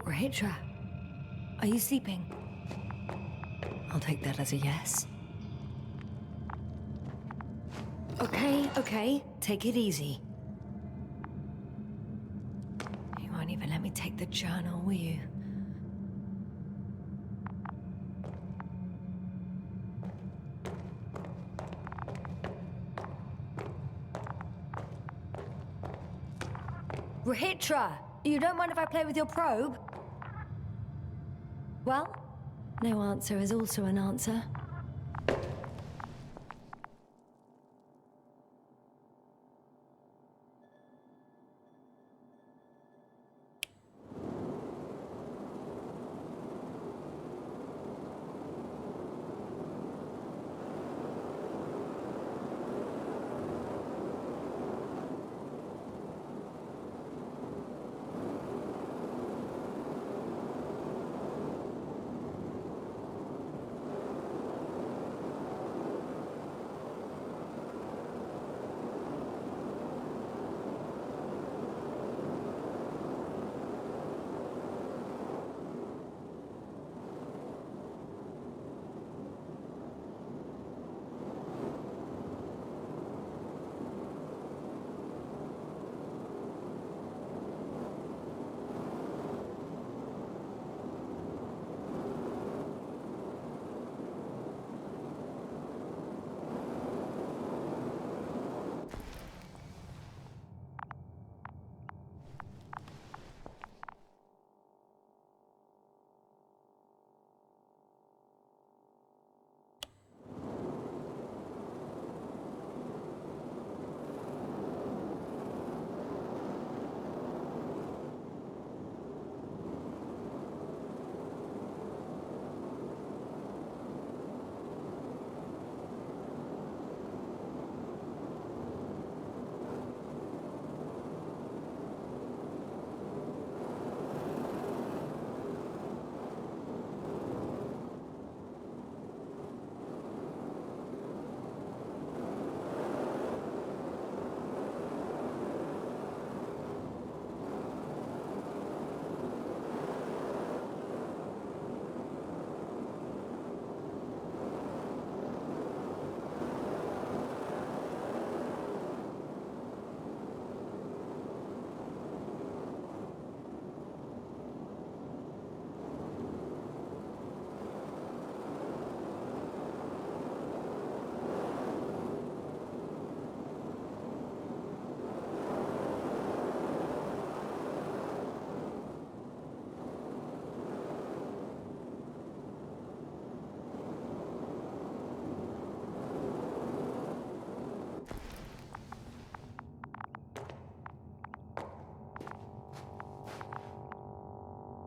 A: Rahitra, are you sleeping? I'll take that as a yes. Okay, take it easy. You won't even let me take the journal, will you? Rahitra, you don't mind if I play with your probe? Well, no answer is also an answer.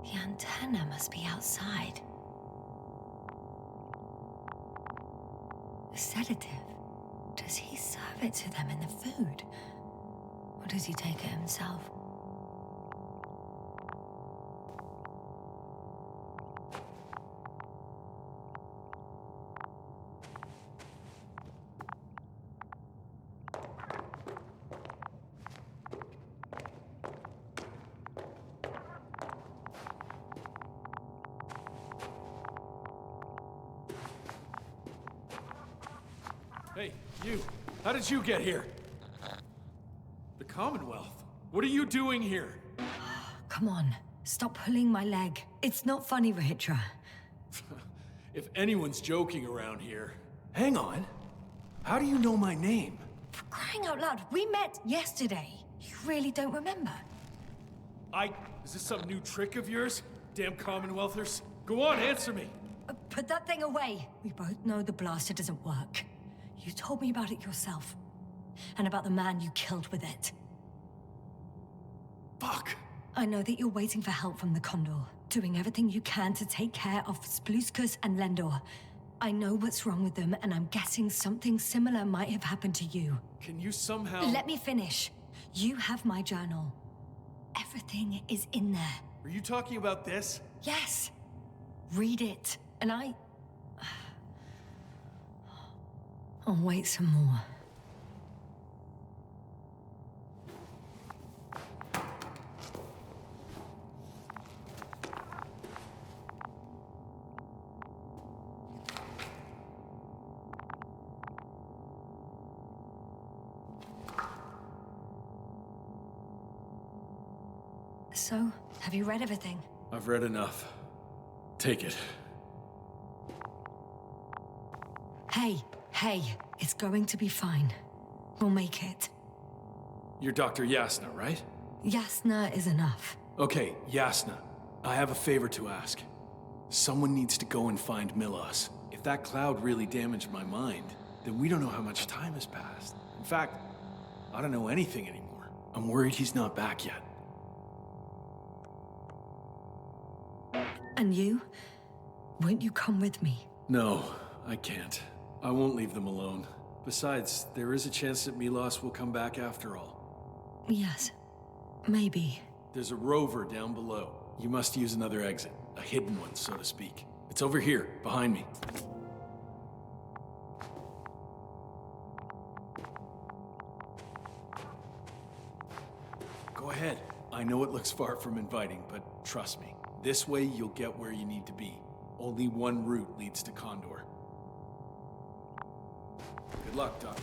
A: The antenna must be outside. A sedative. Does he serve it to them in the food? Or does he take it himself?
C: Hey, you. How did you get here? The Commonwealth? What are you doing here?
A: Come on, stop pulling my leg. It's not funny, Rahitra.
C: If anyone's joking around here... Hang on. How do you know my name?
A: For crying out loud, we met yesterday. You really don't remember?
C: Is this some new trick of yours? Damn Commonwealthers. Go on, answer me.
A: Put that thing away. We both know the blaster doesn't work. You told me about it yourself. And about the man you killed with it.
C: Fuck.
A: I know that you're waiting for help from the Condor. Doing everything you can to take care of Spluskus and Lendor. I know what's wrong with them, and I'm guessing something similar might have happened to you.
C: Can you somehow...
A: Let me finish. You have my journal. Everything is in there.
C: Are you talking about this?
A: Yes. Read it. And I'll wait some more. So, have you read everything?
C: I've read enough. Take it.
A: Hey, it's going to be fine. We'll make it.
C: You're Dr. Yasna, right?
A: Yasna is enough.
C: Okay, Yasna. I have a favor to ask. Someone needs to go and find Milos. If that cloud really damaged my mind, then we don't know how much time has passed. In fact, I don't know anything anymore. I'm worried he's not back yet.
A: And you? Won't you come with me?
C: No, I can't. I won't leave them alone. Besides, there is a chance that Milos will come back after all.
A: Yes, maybe.
C: There's a rover down below. You must use another exit. A hidden one, so to speak. It's over here, behind me. Go ahead. I know it looks far from inviting, but trust me. This way, you'll get where you need to be. Only one route leads to Condor. Good luck, Doc.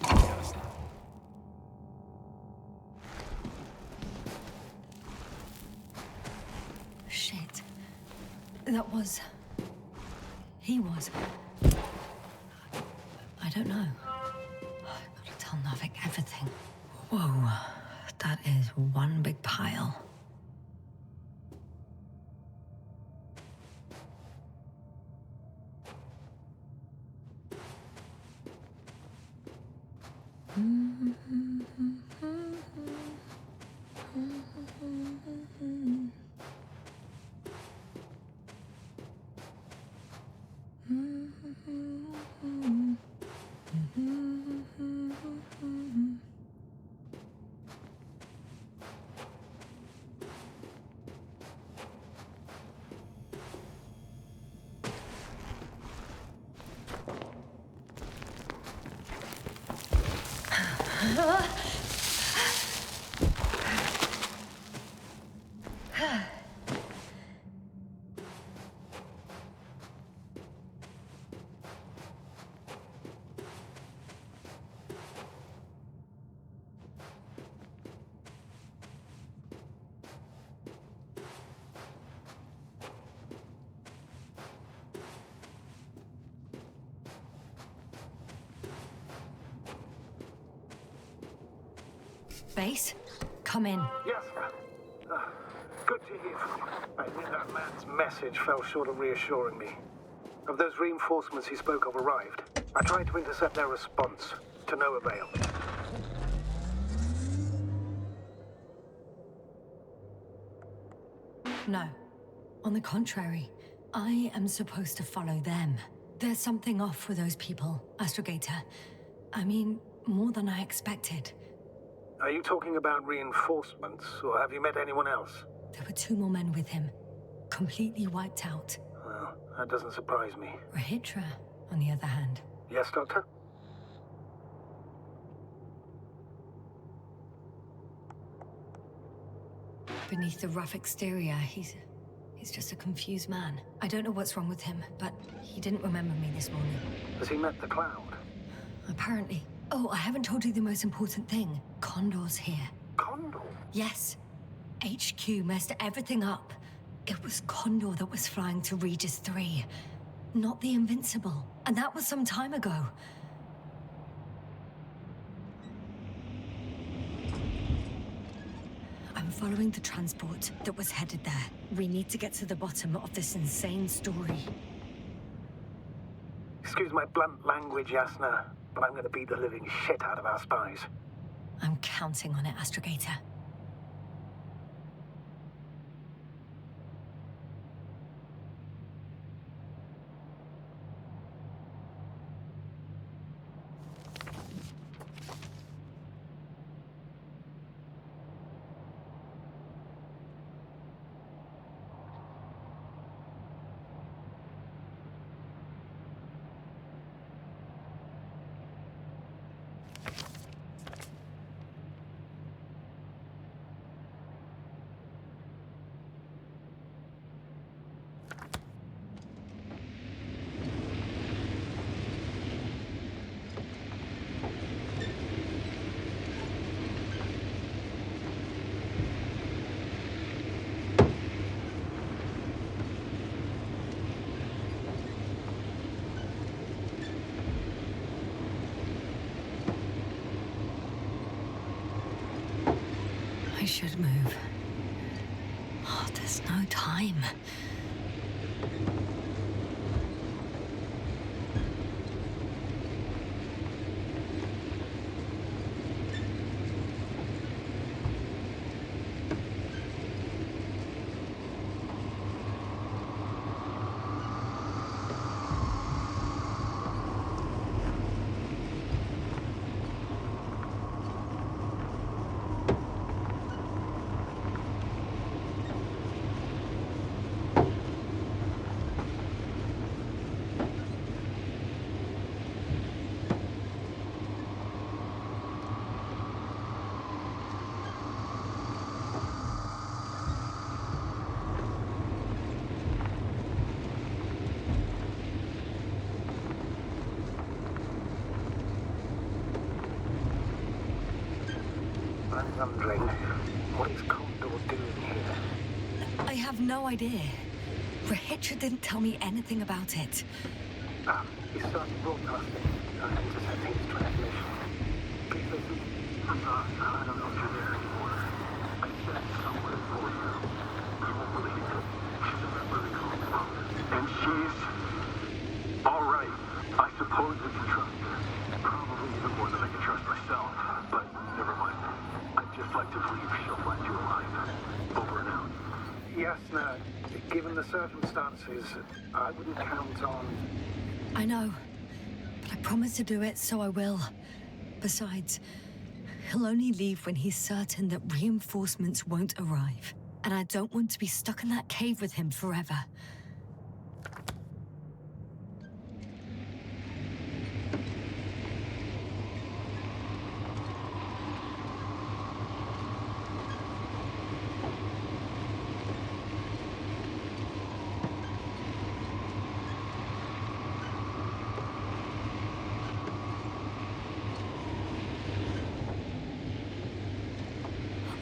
C: Yes.
A: Shit. That was... He was... I don't know. I've got to tell Navik everything. Whoa. That is one big pile. Base, come in.
B: Yes, good to hear from you. I admit that man's message fell short of reassuring me. Of those reinforcements he spoke of arrived, I tried to intercept their response, to no avail.
A: No. On the contrary, I am supposed to follow them. There's something off with those people, Astrogator. I mean, more than I expected.
B: Are you talking about reinforcements, or have you met anyone else?
A: There were 2 more men with him, completely wiped out.
B: Well, that doesn't surprise me.
A: Rahitra, on the other hand.
B: Yes, Doctor?
A: Beneath the rough exterior, he's just a confused man. I don't know what's wrong with him, but he didn't remember me this morning.
B: Has he met the cloud?
A: apparently. Oh, I haven't told you the most important thing. Condor's here.
B: Condor?
A: Yes. HQ messed everything up. It was Condor that was flying to Regis 3, not the Invincible. And that was some time ago. I'm following the transport that was headed there. We need to get to the bottom of this insane story.
B: Excuse my blunt language, Yasna, but I'm gonna beat the living shit out of our spies.
A: I'm counting on it, Astrogator. I should move. Oh, there's no time.
B: I'm wondering, what is Condor doing here?
A: I have no idea. Rahitra didn't tell me anything about it.
B: He started broadcasting. Intercepting his transmission. Please listen. I'm not. I don't know if you're there anymore. I said someone for you. You won't believe it. She's a member of the compound. And she's... all right. I suppose we can trust her. Probably even more than I can trust myself. But never mind. I'd just like to believe she'll find you alive. Over and out. Yes, no. Given the circumstances, I wouldn't count on...
A: I know, but I promised to do it, so I will. Besides, he'll only leave when he's certain that reinforcements won't arrive. And I don't want to be stuck in that cave with him forever.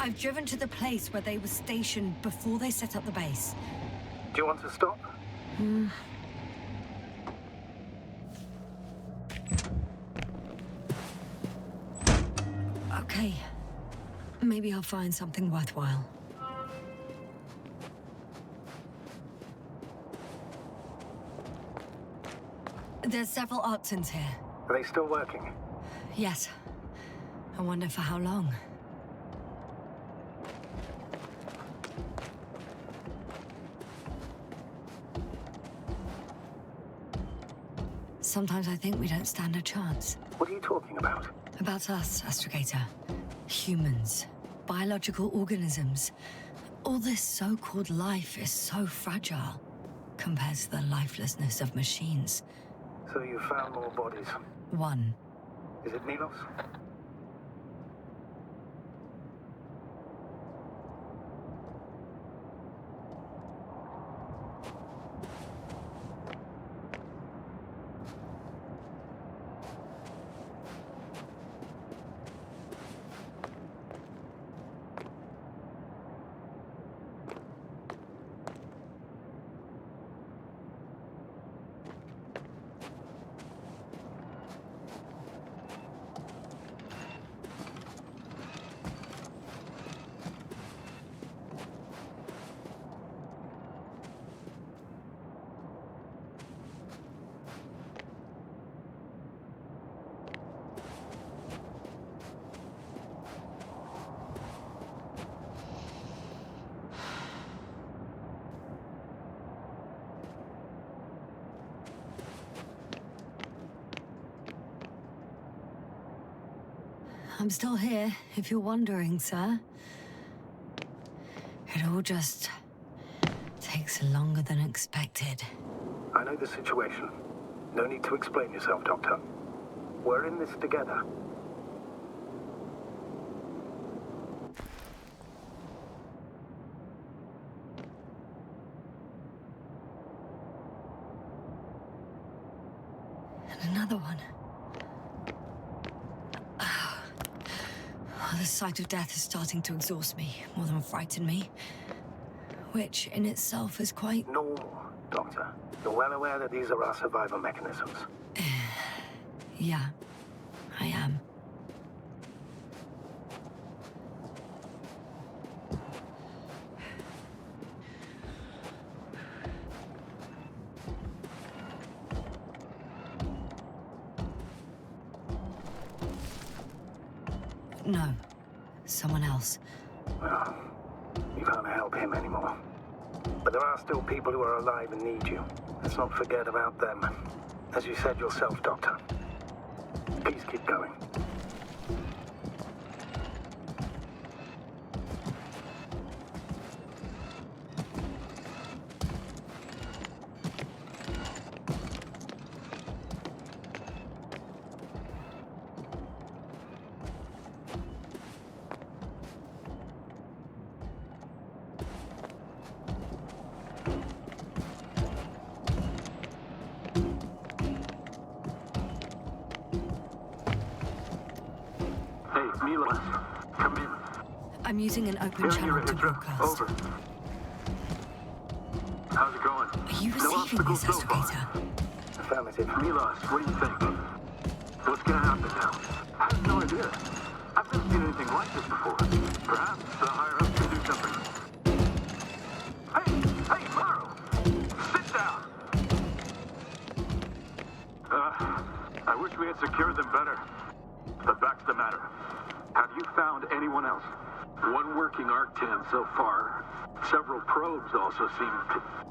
A: I've driven to the place where they were stationed before they set up the base.
B: Do you want to stop?
A: Okay. Maybe I'll find something worthwhile. There's several Arctons here.
B: Are they still working?
A: Yes. I wonder for how long. Sometimes I think we don't stand a chance.
B: What are you talking about?
A: About us, Astrogator. Humans. Biological organisms. All this so-called life is so fragile compared to the lifelessness of machines.
B: So you found more bodies.
A: One.
B: Is it Milos?
A: I'm still here, if you're wondering, sir. It all just takes longer than expected.
B: I know the situation. No need to explain yourself, Doctor. We're in this together.
A: And another one. The sight of death is starting to exhaust me more than frighten me. Which in itself is quite
B: normal, Doctor. You're well aware that these are our survival mechanisms.
A: Yeah, I am. No, someone else.
B: Well, you can't help him anymore. But there are still people who are alive and need you. Let's not forget about them. As you said yourself, Doctor. Please keep going.
D: Come in.
A: I'm using an open channel to broadcast.
D: Over. How's it going?
A: Are you receiving this, Astrogator?
B: Affirmative.
D: Milos, what do you think? What's gonna happen now? I have no idea. I've never seen anything like this before. Perhaps the higher-ups can do something. Hey, Morrow! Sit down! I wish we had secured them better. But back to the matter. Have you found anyone else? One working Arc-10 so far. Several probes also seem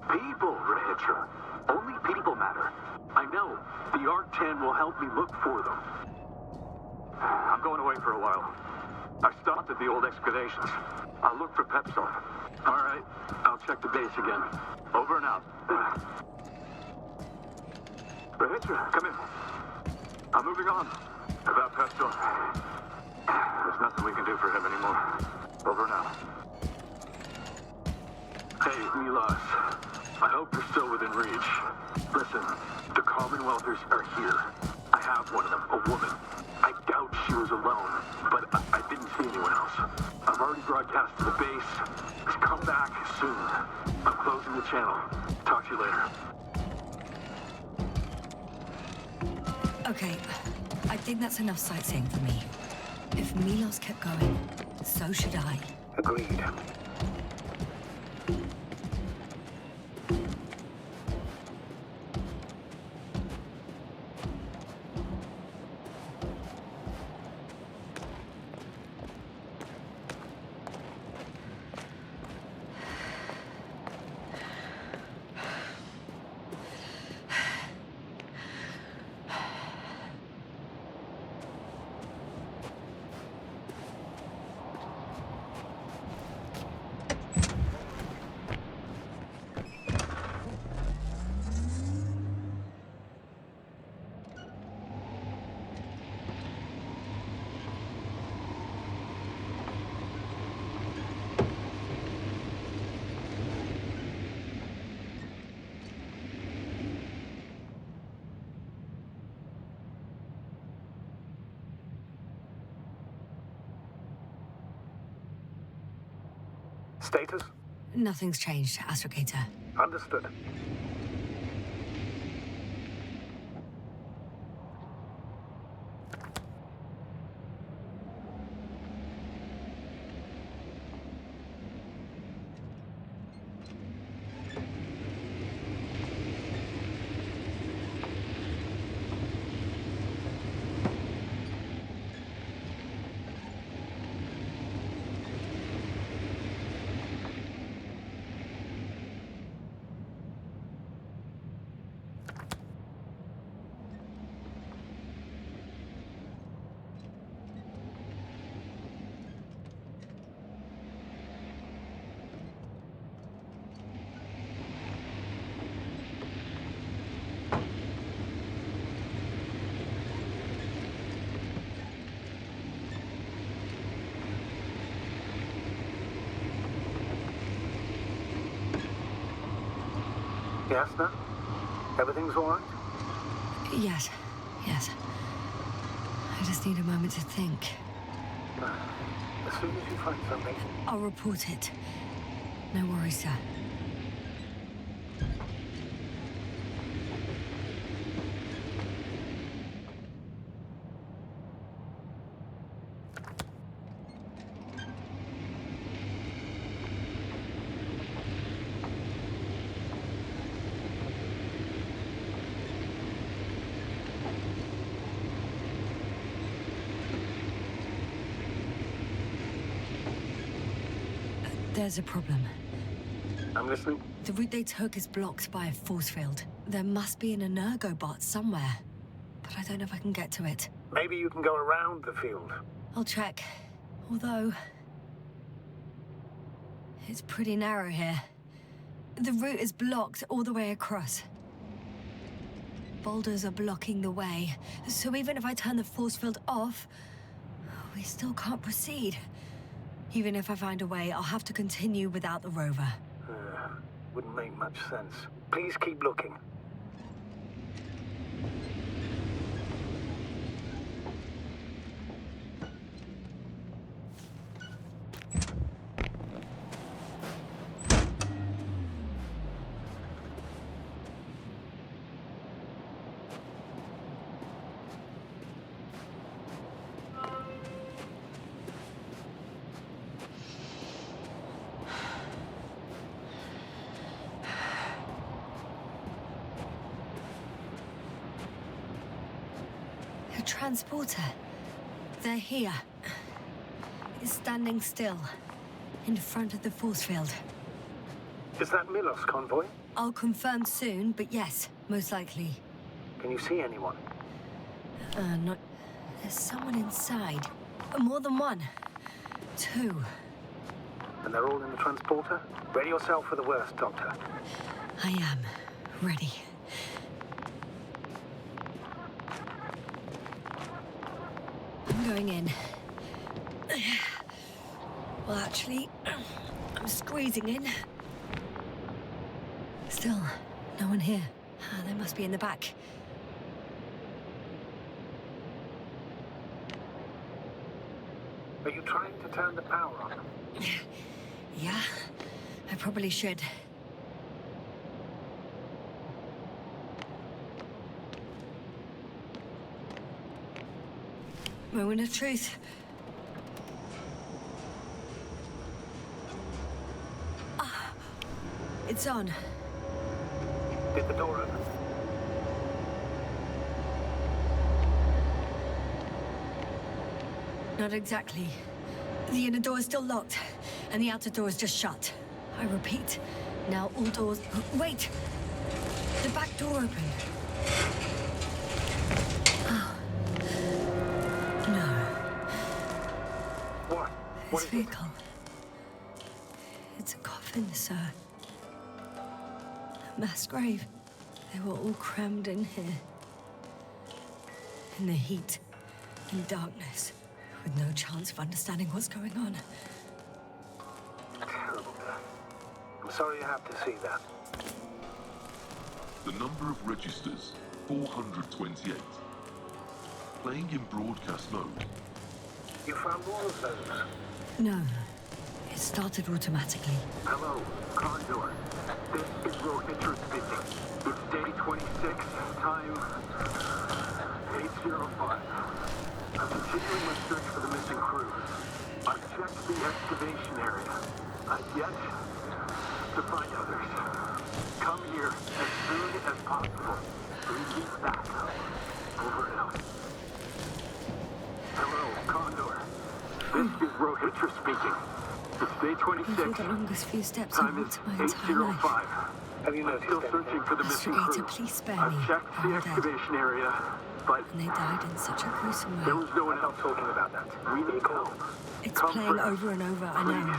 D: people, Rahitra. Only people matter. I know. The Arc-10 will help me look for them. I'm going away for a while. I stopped at the old excavations. I'll look for Pepsol. All right. I'll check the base again. Over and out. Rahitra, come in. I'm moving on. About Pepsol. There's nothing we can do for him anymore. Over and out. Hey, Milos. I hope you're still within reach. Listen, the Commonwealthers are here. I have one of them, a woman. I doubt she was alone, but I didn't see anyone else. I've already broadcast to the base. Just come back soon. I'm closing the channel. Talk to you later.
A: Okay, I think that's enough sightseeing for me. If Milos kept going, so should I.
B: Agreed. Status?
A: Nothing's changed, Astrogator.
B: Understood. Yes, no? Everything's all right?
A: Yes. I just need a moment to think.
B: As soon as you find something.
A: I'll report it. No worries, sir. There's a problem.
B: I'm listening.
A: The route they took is blocked by a force field. There must be an energobot somewhere, but I don't know if I can get to it.
B: Maybe you can go around the field.
A: I'll check. Although, it's pretty narrow here. The route is blocked all the way across. Boulders are blocking the way, so even if I turn the force field off, we still can't proceed. Even if I find a way, I'll have to continue without the rover.
B: Wouldn't make much sense. Please keep looking.
A: A transporter. They're here. It's standing still, in front of the force field.
B: Is that Milos convoy?
A: I'll confirm soon, but yes, most likely.
B: Can you see anyone?
A: Not... There's someone inside. More than one. Two.
B: And they're all in the transporter? Ready yourself for the worst, Doctor.
A: I am. Ready. I'm going in. Well, actually, I'm squeezing in. Still, no one here. They must be in the back.
B: Are you trying to turn the power on?
A: Yeah, I probably should. Moment of truth. Ah, it's on.
B: Did the door open?
A: Not exactly. The inner door is still locked, and the outer door is just shut. I repeat, now all doors... Wait! The back door opened. Oh. No.
B: What? What
A: This
B: is it?
A: vehicle. It's a coffin, sir. A mass grave. They were all crammed in here. In the heat and darkness, with no chance of understanding what's going on.
B: Terrible. I'm sorry you have to see that.
E: The number of registers, 428. Playing in broadcast mode.
B: You found more of those?
A: No, it started automatically.
D: Hello, Condor. This is Rohitra speaking. It's day 26, time 8:05. I'm continuing my search for the missing crew. I've checked the excavation area. I've yet to find others. Come here as soon as possible. Repeat back. Over and out. Hello, Condor. This is Rohitra speaking. It's day
A: These were
D: 26.
A: the longest few steps I've
D: Time
A: walked
D: is
A: my entire life.
D: 8:05.
B: Have you
D: I'm
B: noticed
D: still
B: anything?
D: searching for the missing
A: Mr.
D: crew.
A: Gator, please spare me.
D: I've checked the
A: I'm dead.
D: excavation area, but
A: And they died in such a gruesome
D: there
A: way.
D: was no one
B: I'm
D: else.
B: not talking about that.
D: We need help.
A: It's
D: Come
A: playing
D: first.
A: over and over, I know.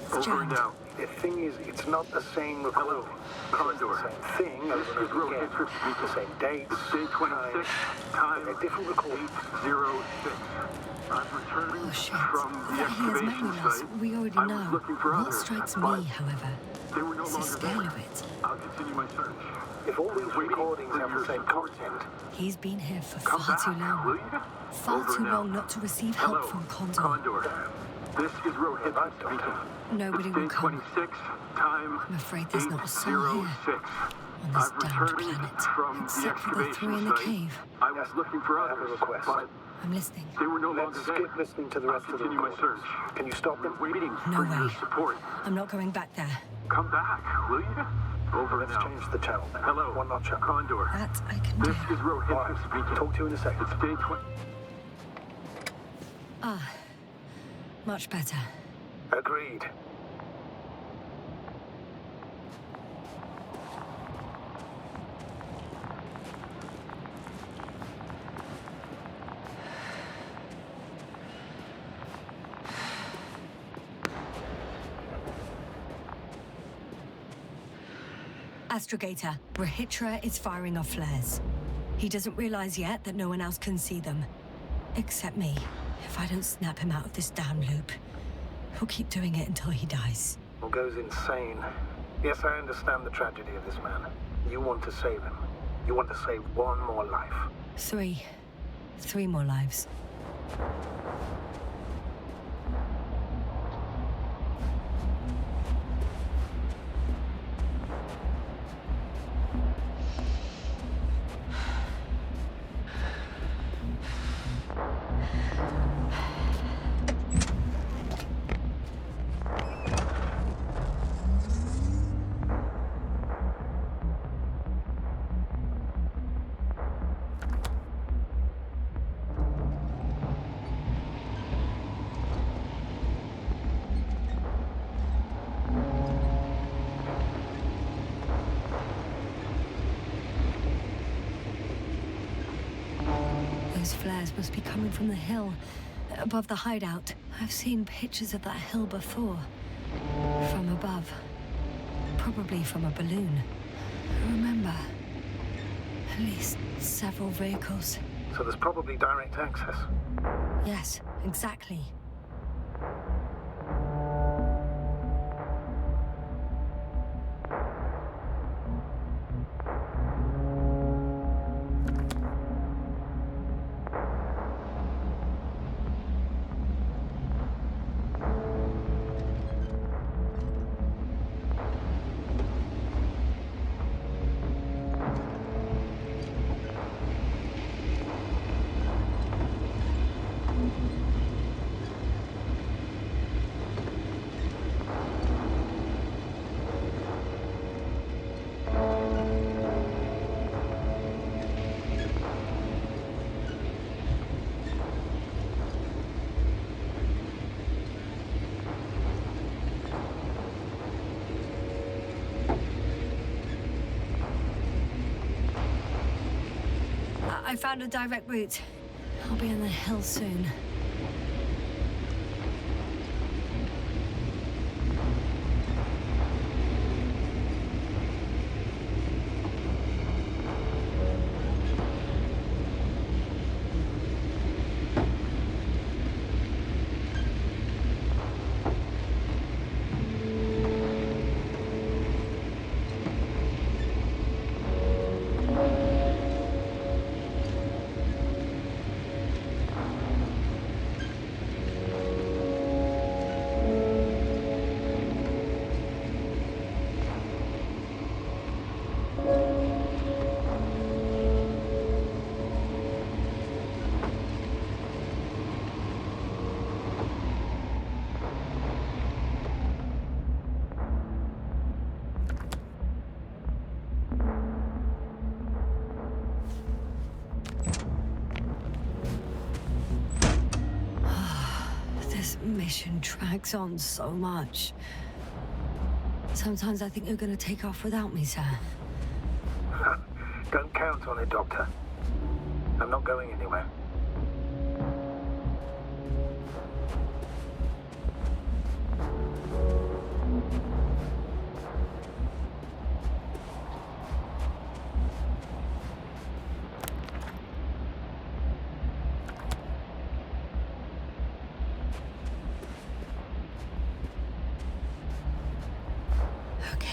A: It's
D: Over and
A: jammed.
D: out.
B: The thing is, it's not the same recording.
D: Condor.
B: It's the same thing
D: This
B: over
D: is
B: and over again.
D: Rohitra
B: The
D: speaking.
B: same dates,
D: It's day 26, time
B: They're different recordings.
D: 8:06. I'm returning
A: Oh shit.
D: from the
A: That he has memory
D: excavation
A: loss.
D: site.
A: We already
D: I was
A: know.
D: looking for
A: What
D: others,
A: strikes
D: but
A: me, however,
D: They were no
A: It's the
D: longer
A: scale
D: there.
A: of it.
D: I'll continue my search.
B: If all these recordings have the same content,
A: He's been here for
D: Come
A: far
D: back,
A: too long.
D: will you?
A: Far
D: Over
A: too
D: now.
A: long not to receive help
D: Hello,
A: from Condor.
D: Condor. This is Rohit speaking.
A: Nobody
D: It's
A: will
D: day
A: come.
D: 26, time
A: I'm afraid there's not a soul here
D: 8:06.
A: on this
D: I've
A: damned
D: returned
A: planet,
D: from the
A: except for the three
D: excavation
A: in the
D: site.
A: cave.
D: I was looking for
B: I have a
D: others,
B: request.
D: but
A: I'm listening.
D: they were no
B: let's
D: longer there.
B: skip listening to the rest
D: I'll
B: of the
D: continue my
B: recordings.
D: search.
B: Can you stop them?
D: We're waiting
A: No
D: for your
A: way.
D: support.
A: I'm not going back there.
D: Come back, will you? Over
B: Let's
D: now.
B: change the channel then.
D: Hello,
B: One notch up.
D: Condor.
A: That I can do.
D: This is Rohit
B: All right,
D: speaking.
B: talk to you in a second.
D: It's day 20.
A: Much better.
B: Agreed.
A: Astrogator, Rahitra is firing off flares. He doesn't realize yet that no one else can see them. Except me. If I don't snap him out of this damn loop, he'll keep doing it until he dies.
B: Or goes insane. Yes, I understand the tragedy of this man. You want to save him. You want to save one more life.
A: 3. 3 more lives. Those flares must be coming from the hill, above the hideout. I've seen pictures of that hill before. From above. Probably from a balloon. I remember. At least several vehicles.
B: So there's probably direct access.
A: Yes, exactly. I found a direct route. I'll be on the hill soon. This mission drags on so much. Sometimes I think you're gonna take off without me, sir.
B: Don't count on it, Doctor. I'm not going anywhere.
A: Okay.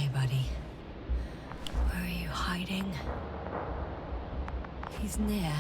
A: He's near.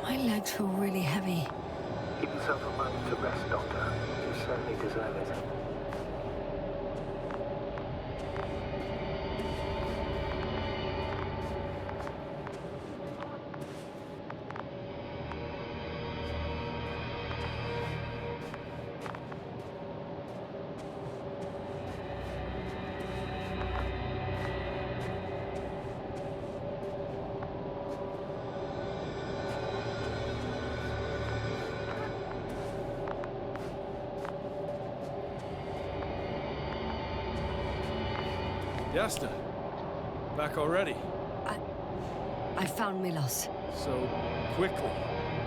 A: My legs feel really heavy.
B: Give yourself a moment to rest, Doctor. You certainly deserve it.
C: Yasta, back already.
A: I found Milos.
C: So quickly.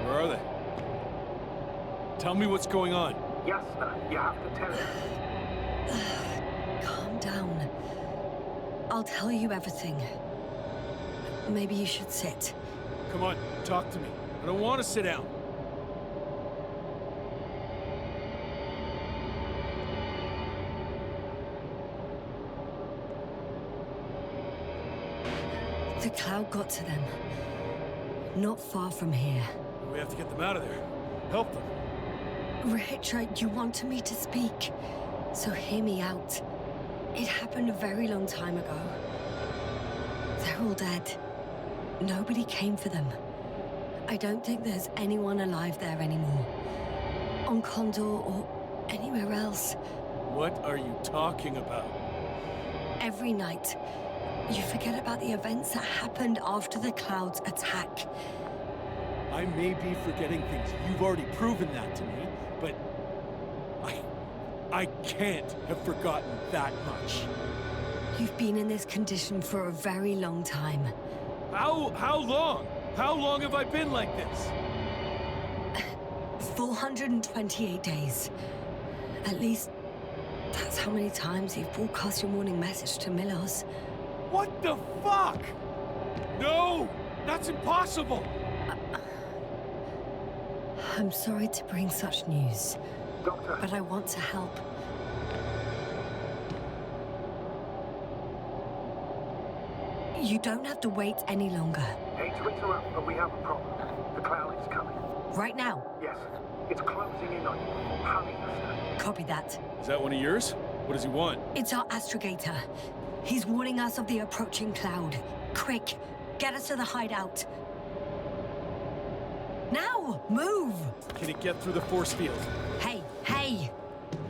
C: Where are they? Tell me what's going on.
B: Yasna, you have to tell us.
A: Calm down. I'll tell you everything. Maybe you should sit.
C: Come on, talk to me. I don't want to sit down.
A: The cloud got to them. Not far from here.
C: We have to get them out of there. Help them.
A: Richard, you wanted me to speak. So hear me out. It happened a very long time ago. They're all dead. Nobody came for them. I don't think there's anyone alive there anymore. On Condor or anywhere else.
C: What are you talking about?
A: Every night, you forget about the events that happened after the Cloud's attack.
C: I may be forgetting things. You've already proven that to me, but I can't have forgotten that much.
A: You've been in this condition for a very long time.
C: How long? How long have I been like this?
A: 428 days. At least, that's how many times you've broadcast your morning message to Milos.
C: What the fuck? No! That's impossible!
A: I'm sorry to bring such news,
B: Doctor,
A: but I want to help. You don't have to wait any longer.
B: hate to interrupt, but we have a problem. The cloud is coming.
A: Right now.
B: Yes, it's closing in on you. Hurry, Yasna.
A: Copy that.
C: Is that one of yours? What does he want?
A: It's our astrogator. He's warning us of the approaching cloud. Quick, get us to the hideout. Now, move!
C: Can he get through the force field?
A: Hey, hey!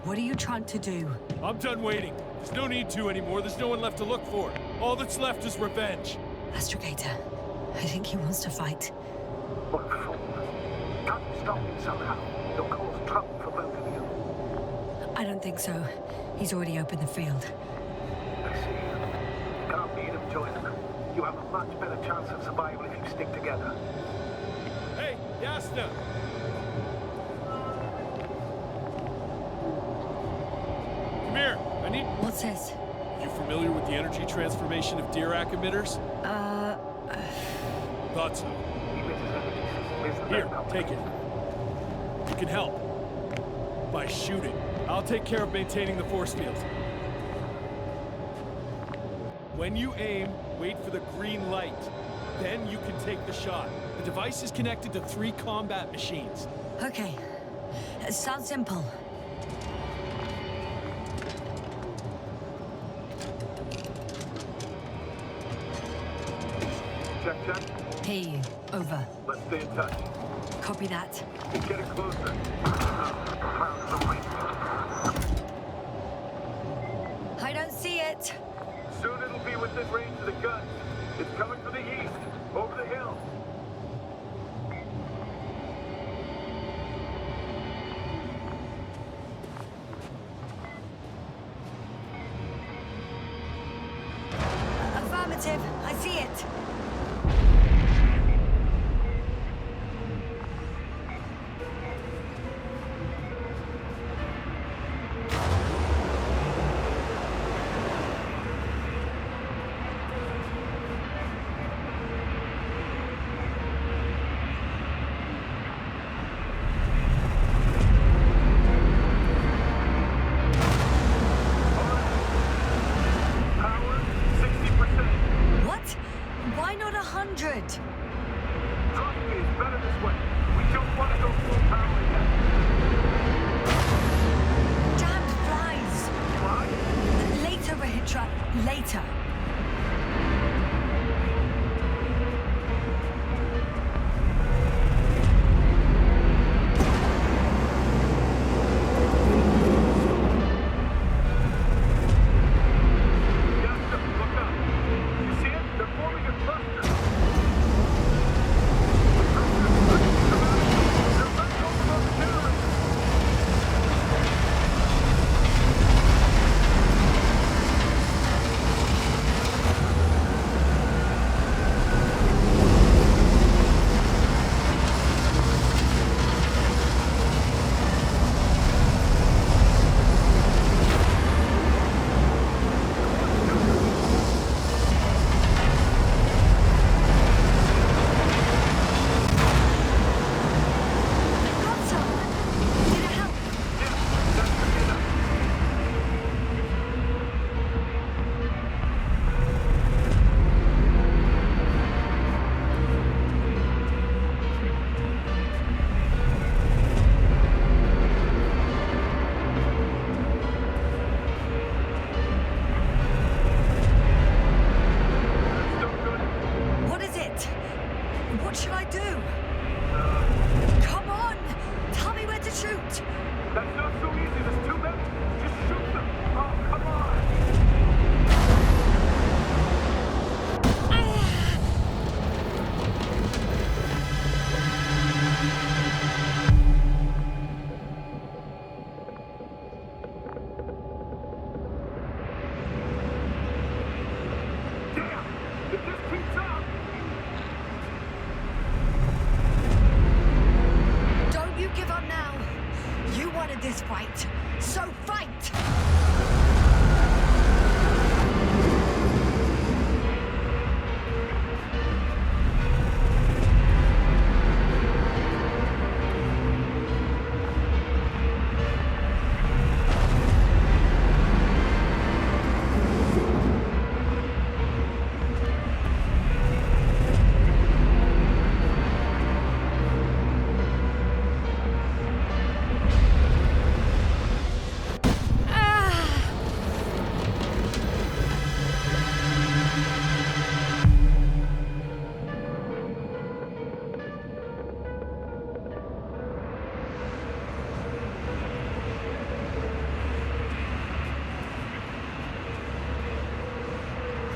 A: What are you trying to do?
C: I'm done waiting. There's no need to anymore. There's no one left to look for. All that's left is revenge.
A: Astrogator, I think he wants to fight.
B: What a fool. Can't you stop him somehow? You'll cause trouble for both of you.
A: I don't think so. He's already opened the field.
B: I see. You can't beat him, join him. You have a much better chance of survival if you stick together.
C: Hey, Yasna! Come here. I need...
A: What's this?
C: You familiar with the energy transformation of Dirac emitters? Thought so.
B: Emitters energy system is the
C: Here,
B: backup.
C: take it. You can help. By shooting. I'll take care of maintaining the force field. When you aim, wait for the green light. Then you can take the shot. The device is connected to 3 combat machines.
A: Okay. Sounds simple.
B: Check Check.
A: Hear you. Over.
B: Let's stay in touch.
A: Copy that.
B: It's getting closer.
A: I don't see it.
B: Soon it'll be within range of the guns. It's coming from the east, over the hill.
A: Affirmative. I see it.
B: Power, 60%.
A: What? Why not 100?
B: Trust me, it's better this way. We don't want to go full power yet.
A: Damned flies.
B: Why?
A: Later, Rahitra. Later.
B: Yasta, look up. You see it? They're forming a cluster. They're right over on the generator.
A: Got some. Did it help?
B: Yeah, that should be enough. That's still good.
A: What is it? What should I do? Come on! Tell me where to shoot!
B: That's not so easy. There's too many. Just shoot them. Oh, come on. Damn! If this keeps up,
A: Don't you give up now! You wanted this fight, so fight!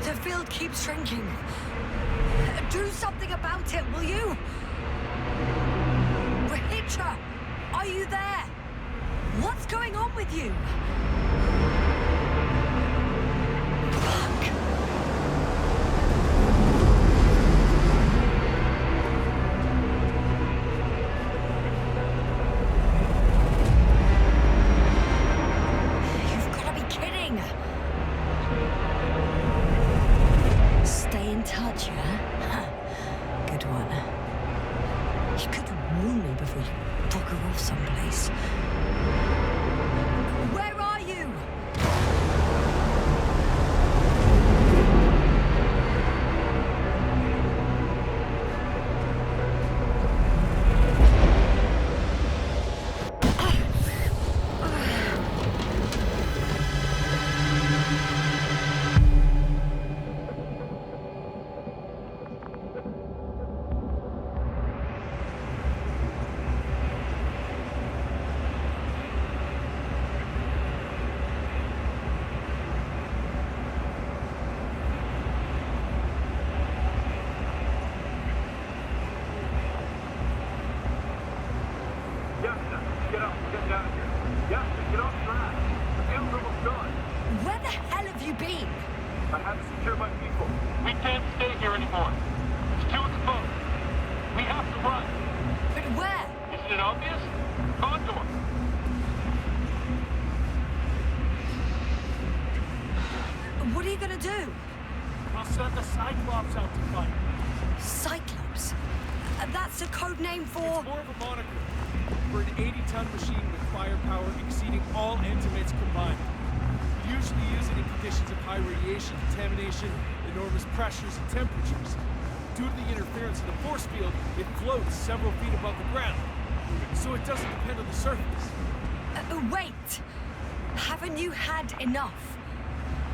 A: The field keeps shrinking. Do something about it, will you? Rahitra, are you there? What's going on with you? Fuck. You've got to be kidding. Stay in touch, yeah? Huh. Good one. You could warn me before you bugger off someplace. Where are you? That's a code name for...
C: It's more of a moniker for an 80-ton machine with firepower exceeding all Entimates combined. We usually use it in conditions of high radiation contamination, enormous pressures and temperatures. Due to the interference of the force field, it floats several feet above the ground, so it doesn't depend on the surface.
A: Wait! Haven't you had enough?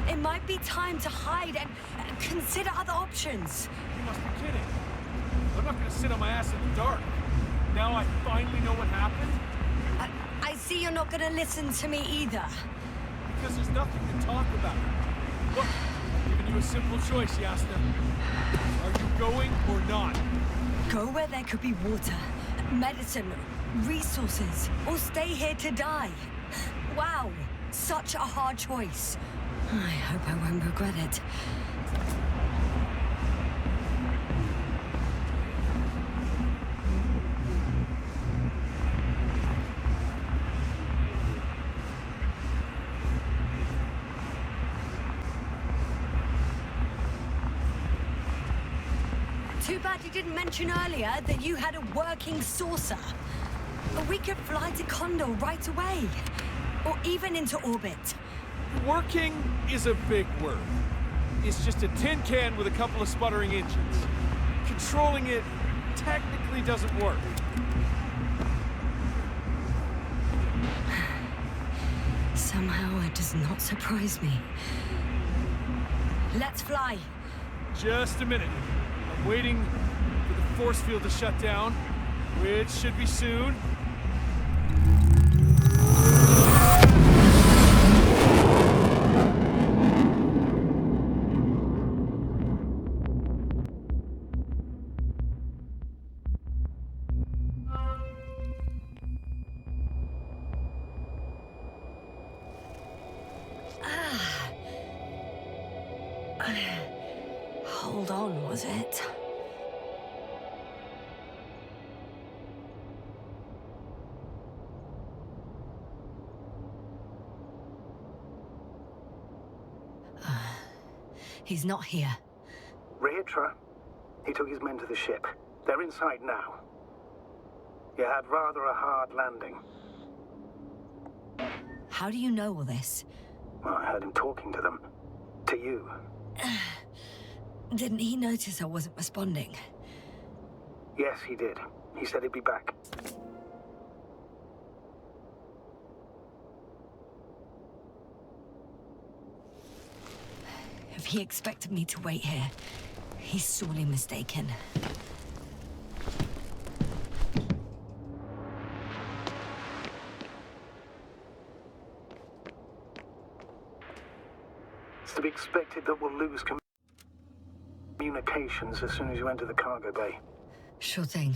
A: It might be time to hide and consider other options.
C: You must be kidding. I'm not gonna sit on my ass in the dark. Now I finally know what happened?
A: I see you're not gonna listen to me either.
C: Because there's nothing to talk about. Look, I'm giving you a simple choice, Yasna. Are you going or not?
A: Go where there could be water, medicine, resources, or stay here to die. Wow, such a hard choice. I hope I won't regret it. Too bad you didn't mention earlier that you had a working saucer. We could fly to Condor right away. Or even into orbit.
C: Working is a big word. It's just a tin can with a couple of sputtering engines. Controlling it technically doesn't work.
A: Somehow it does not surprise me. Let's fly.
C: Just a minute. I'm waiting for the force field to shut down, which should be soon.
A: Hold on, was it? He's not here.
B: Rehitra, he took his men to the ship. They're inside now. You had rather a hard landing.
A: How do you know all this?
B: Well, I heard him talking to them. To you.
A: Didn't he notice I wasn't responding?
B: Yes, he did. He said he'd be back.
A: If he expected me to wait here, he's sorely mistaken.
B: It's to be expected that we'll lose communications as soon as you enter the cargo bay.
A: Sure thing.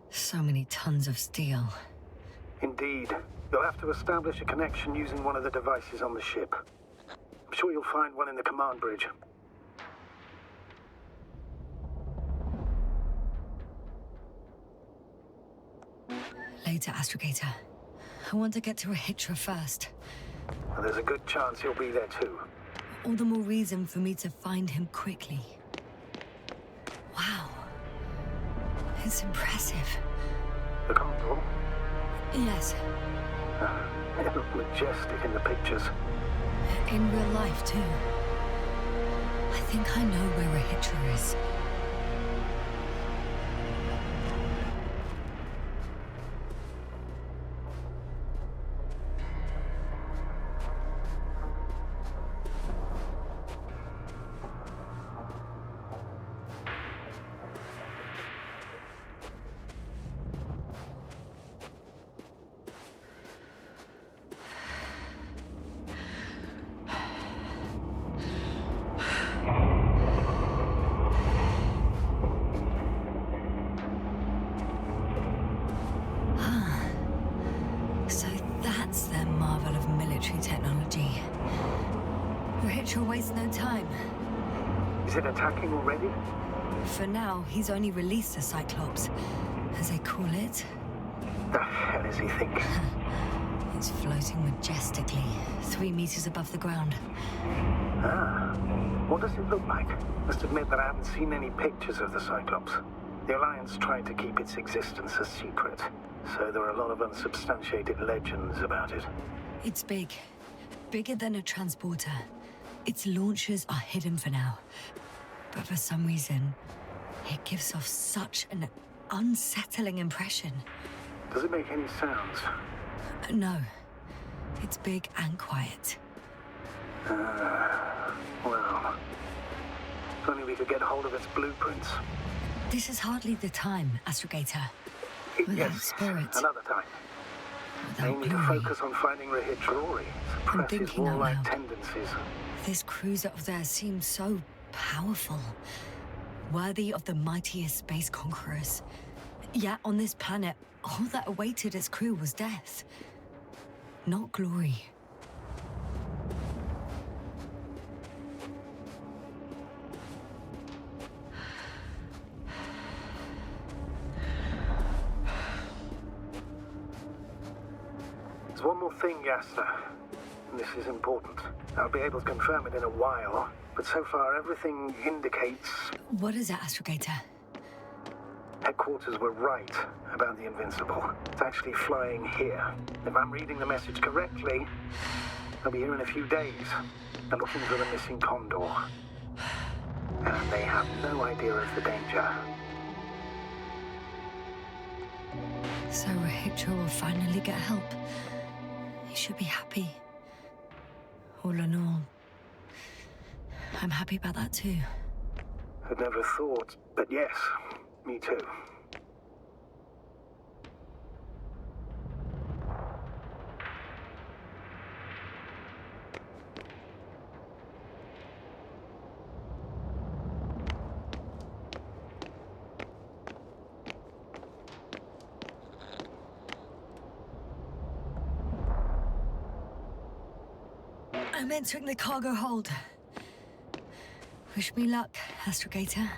A: So many tons of steel.
B: Indeed. You'll have to establish a connection using one of the devices on the ship. I'm sure you'll find one in the command bridge.
A: Later, Astrogator. I want to get to Rehitra first.
B: And there's a good chance he'll be there too.
A: All the more reason for me to find him quickly. Wow. It's impressive.
B: The Condor?
A: Yes.
B: It looked majestic in the pictures.
A: In real life, too. I think I know where Rehitra is. Wastes no time.
B: Is it attacking already?
A: For now, he's only released the Cyclops, as they call it.
B: The hell is he thinking?
A: It's floating majestically, 3 meters above the ground.
B: Ah, what does it look like? Must admit that I haven't seen any pictures of the Cyclops. The Alliance tried to keep its existence a secret, so there are a lot of unsubstantiated legends about it.
A: It's big. Bigger than a transporter. Its launchers are hidden for now. But for some reason, it gives off such an unsettling impression.
B: Does it make any sounds?
A: No. It's big and quiet.
B: Well, if only we could get hold of its blueprints.
A: This is hardly the time, Astrogator. Without
B: Yes,
A: spirits,
B: another time.
A: without
B: Aiming to
A: glory.
B: focus on finding Rahit. Suppress his
A: thinking out
B: warlike
A: loud.
B: tendencies.
A: This cruiser of theirs seems so powerful. Worthy of the mightiest space conquerors. Yet on this planet, all that awaited its crew was death. Not glory.
B: There's one more thing, Yasna. And this is important. I'll be able to confirm it in a while, but so far everything indicates
A: What is it, Astrogator?
B: headquarters were right about the Invincible. It's actually flying here. If I'm reading the message correctly, they'll be here in a few days. They're looking for the missing Condor. And they have no idea of the danger.
A: So Rahitra will finally get help. He should be happy. All in all, I'm happy about that too.
B: I'd never thought, but yes, me too.
A: I'm entering the cargo hold. Wish me luck, Astrogator.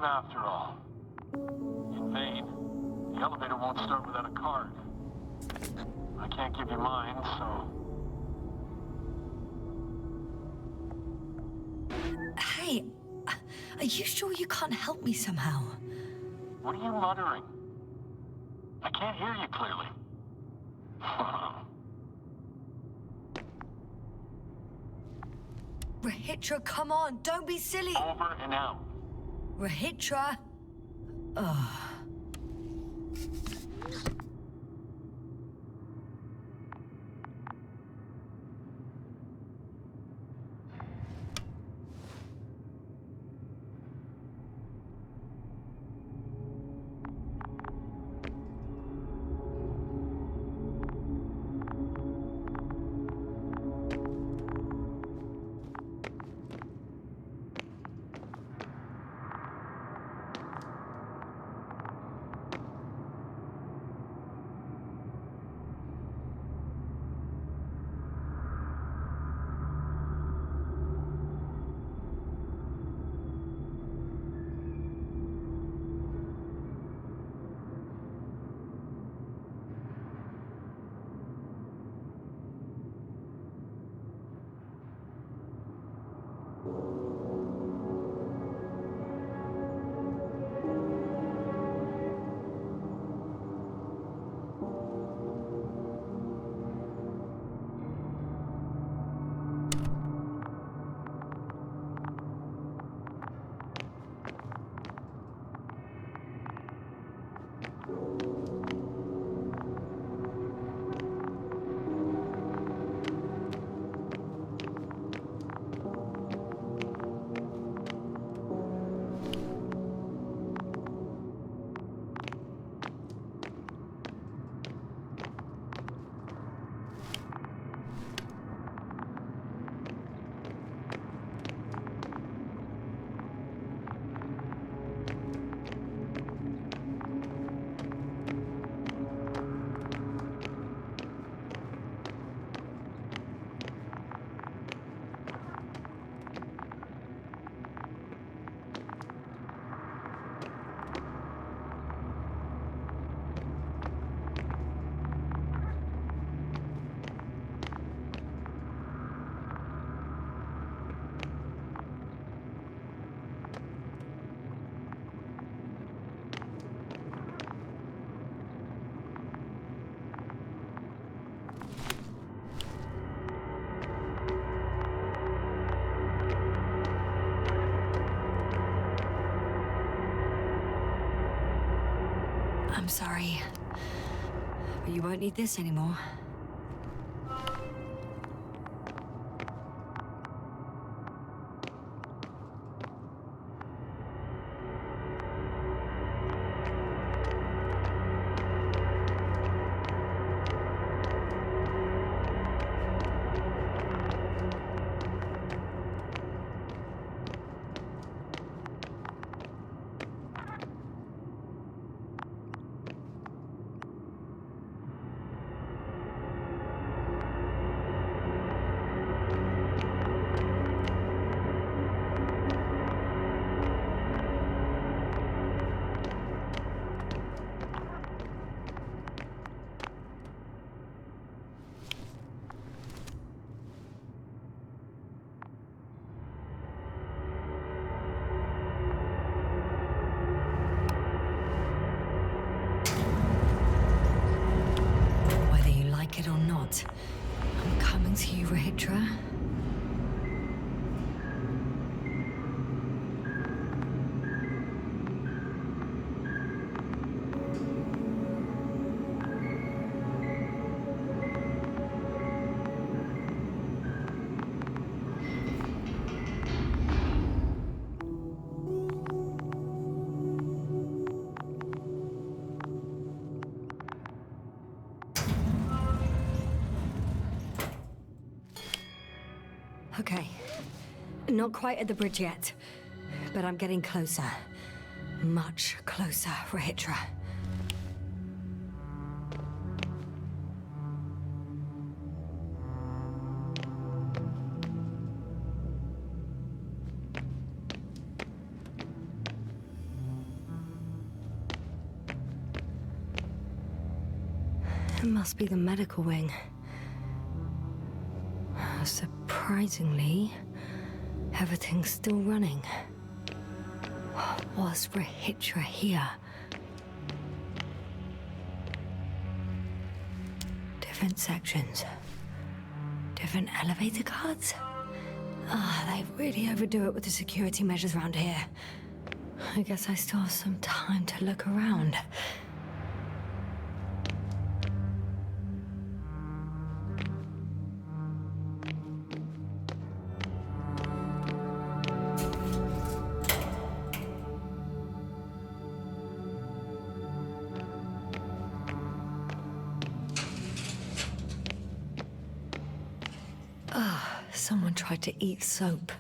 D: After all. In vain. The elevator won't start without a card. I can't give you mine, so...
A: Hey, are you sure you can't help me somehow?
D: What are you muttering? I can't hear you clearly.
A: Rahitra, come on, don't be silly.
D: Over and out.
A: Rahitra. Ugh. I'm sorry, but you won't need this anymore. It or not, I'm coming to you, Rahitra. Okay. Not quite at the bridge yet, but I'm getting closer. Much closer, Rahitra. It must be the medical wing. Surprisingly, everything's still running. Was Rahitra here? Different sections. Different elevator cards? They really overdo it with the security measures around here. I guess I still have some time to look around. Someone tried to eat soap.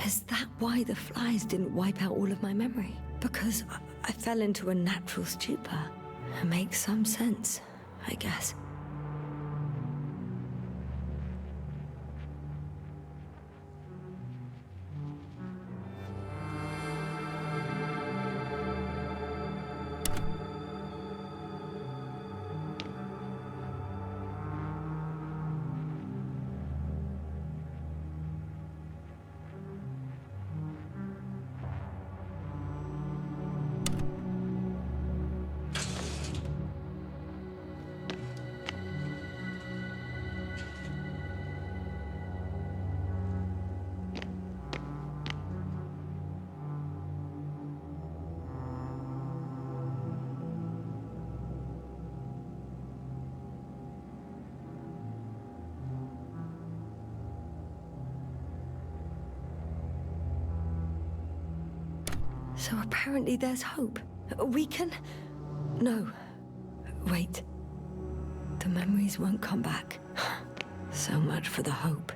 A: Is that why the flies didn't wipe out all of my memory? Because I fell into a natural stupor. It makes some sense, I guess. So apparently there's hope. We can... No. Wait. The memories won't come back. So much for the hope.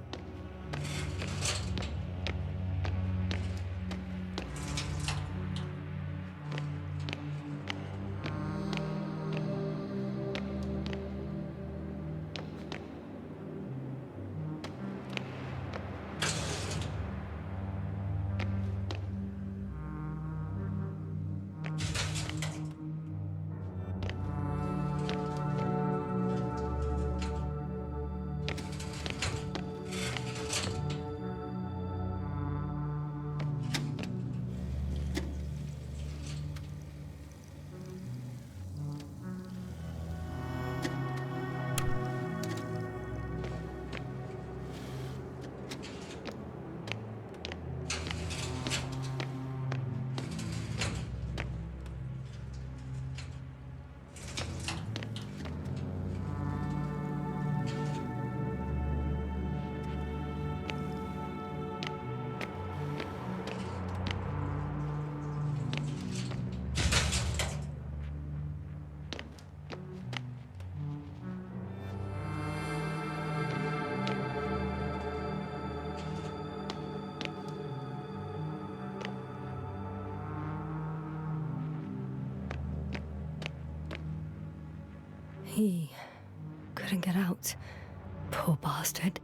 A: He couldn't get out. Poor bastard.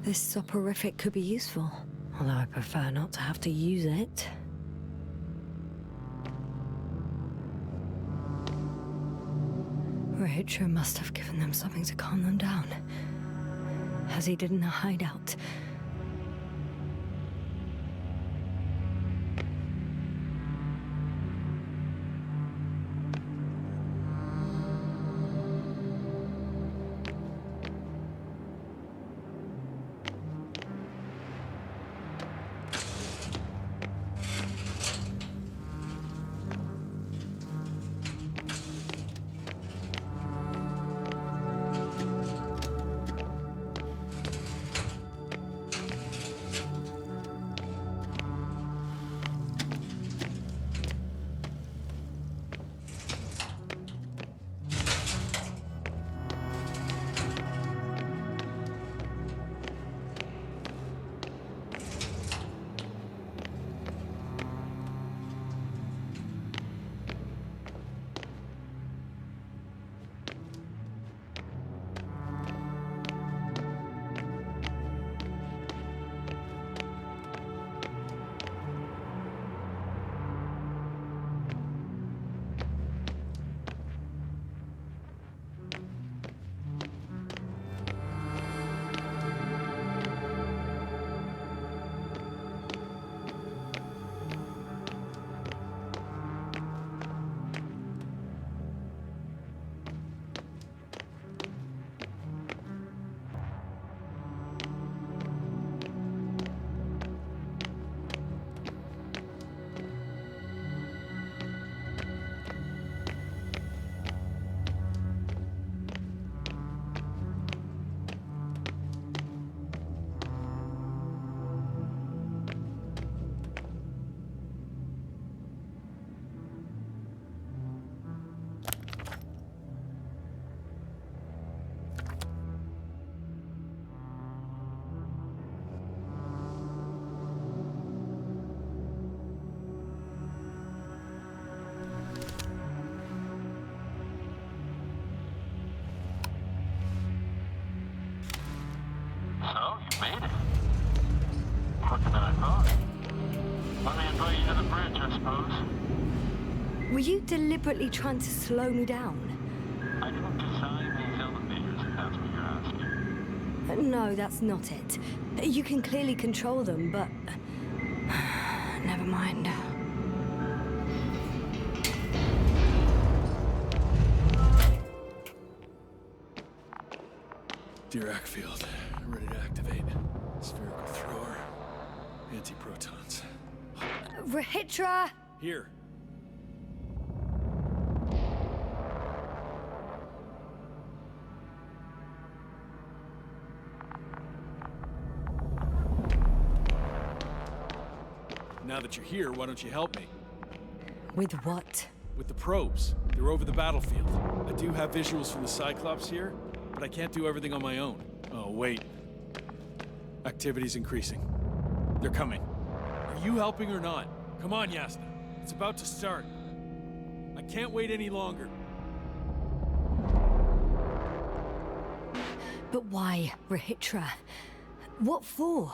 A: This soporific could be useful. Although I prefer not to have to use it. Richard must have given them something to calm them down. As he did in a hideout.
F: quicker than I thought. Let me invite you to the bridge, I suppose.
A: Were you deliberately trying to slow me down?
F: I didn't design these elevators, if that's what you're asking.
A: No, that's not it. You can clearly control them, but... Never mind.
C: Dirac field, ready to activate. Spherical thrower, anti-protons.
A: Rahitra!
C: Here. Now that you're here, why don't you help me?
A: With what?
C: With the probes. They're over the battlefield. I do have visuals from the Cyclops here, but I can't do everything on my own. Oh, wait. Activity's increasing. They're coming. Are you helping or not? Come on, Yasna. It's about to start. I can't wait any longer.
A: But why, Rahitra? What for?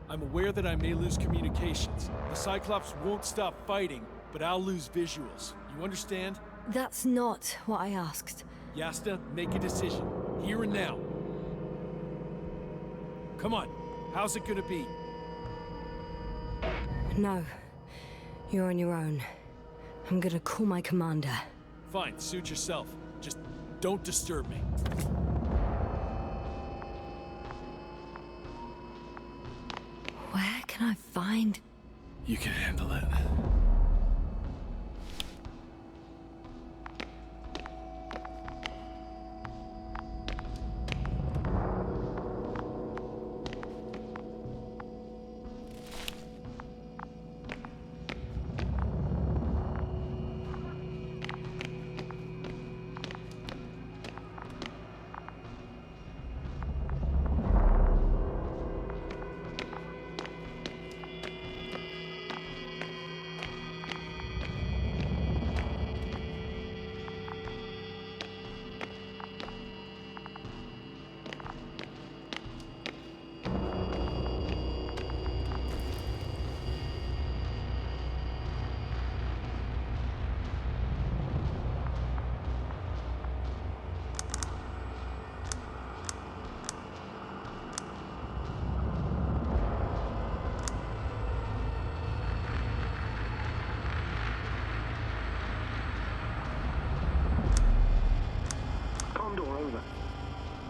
C: I'm aware that I may lose communications. The Cyclops won't stop fighting, but I'll lose visuals. You understand?
A: That's not what I asked.
C: Yasna, make a decision. Here and now. Come on. How's it gonna be?
A: No. You're on your own. I'm gonna call my commander.
C: Fine, suit yourself. Just don't disturb me.
A: Where can I find...
C: You can handle it.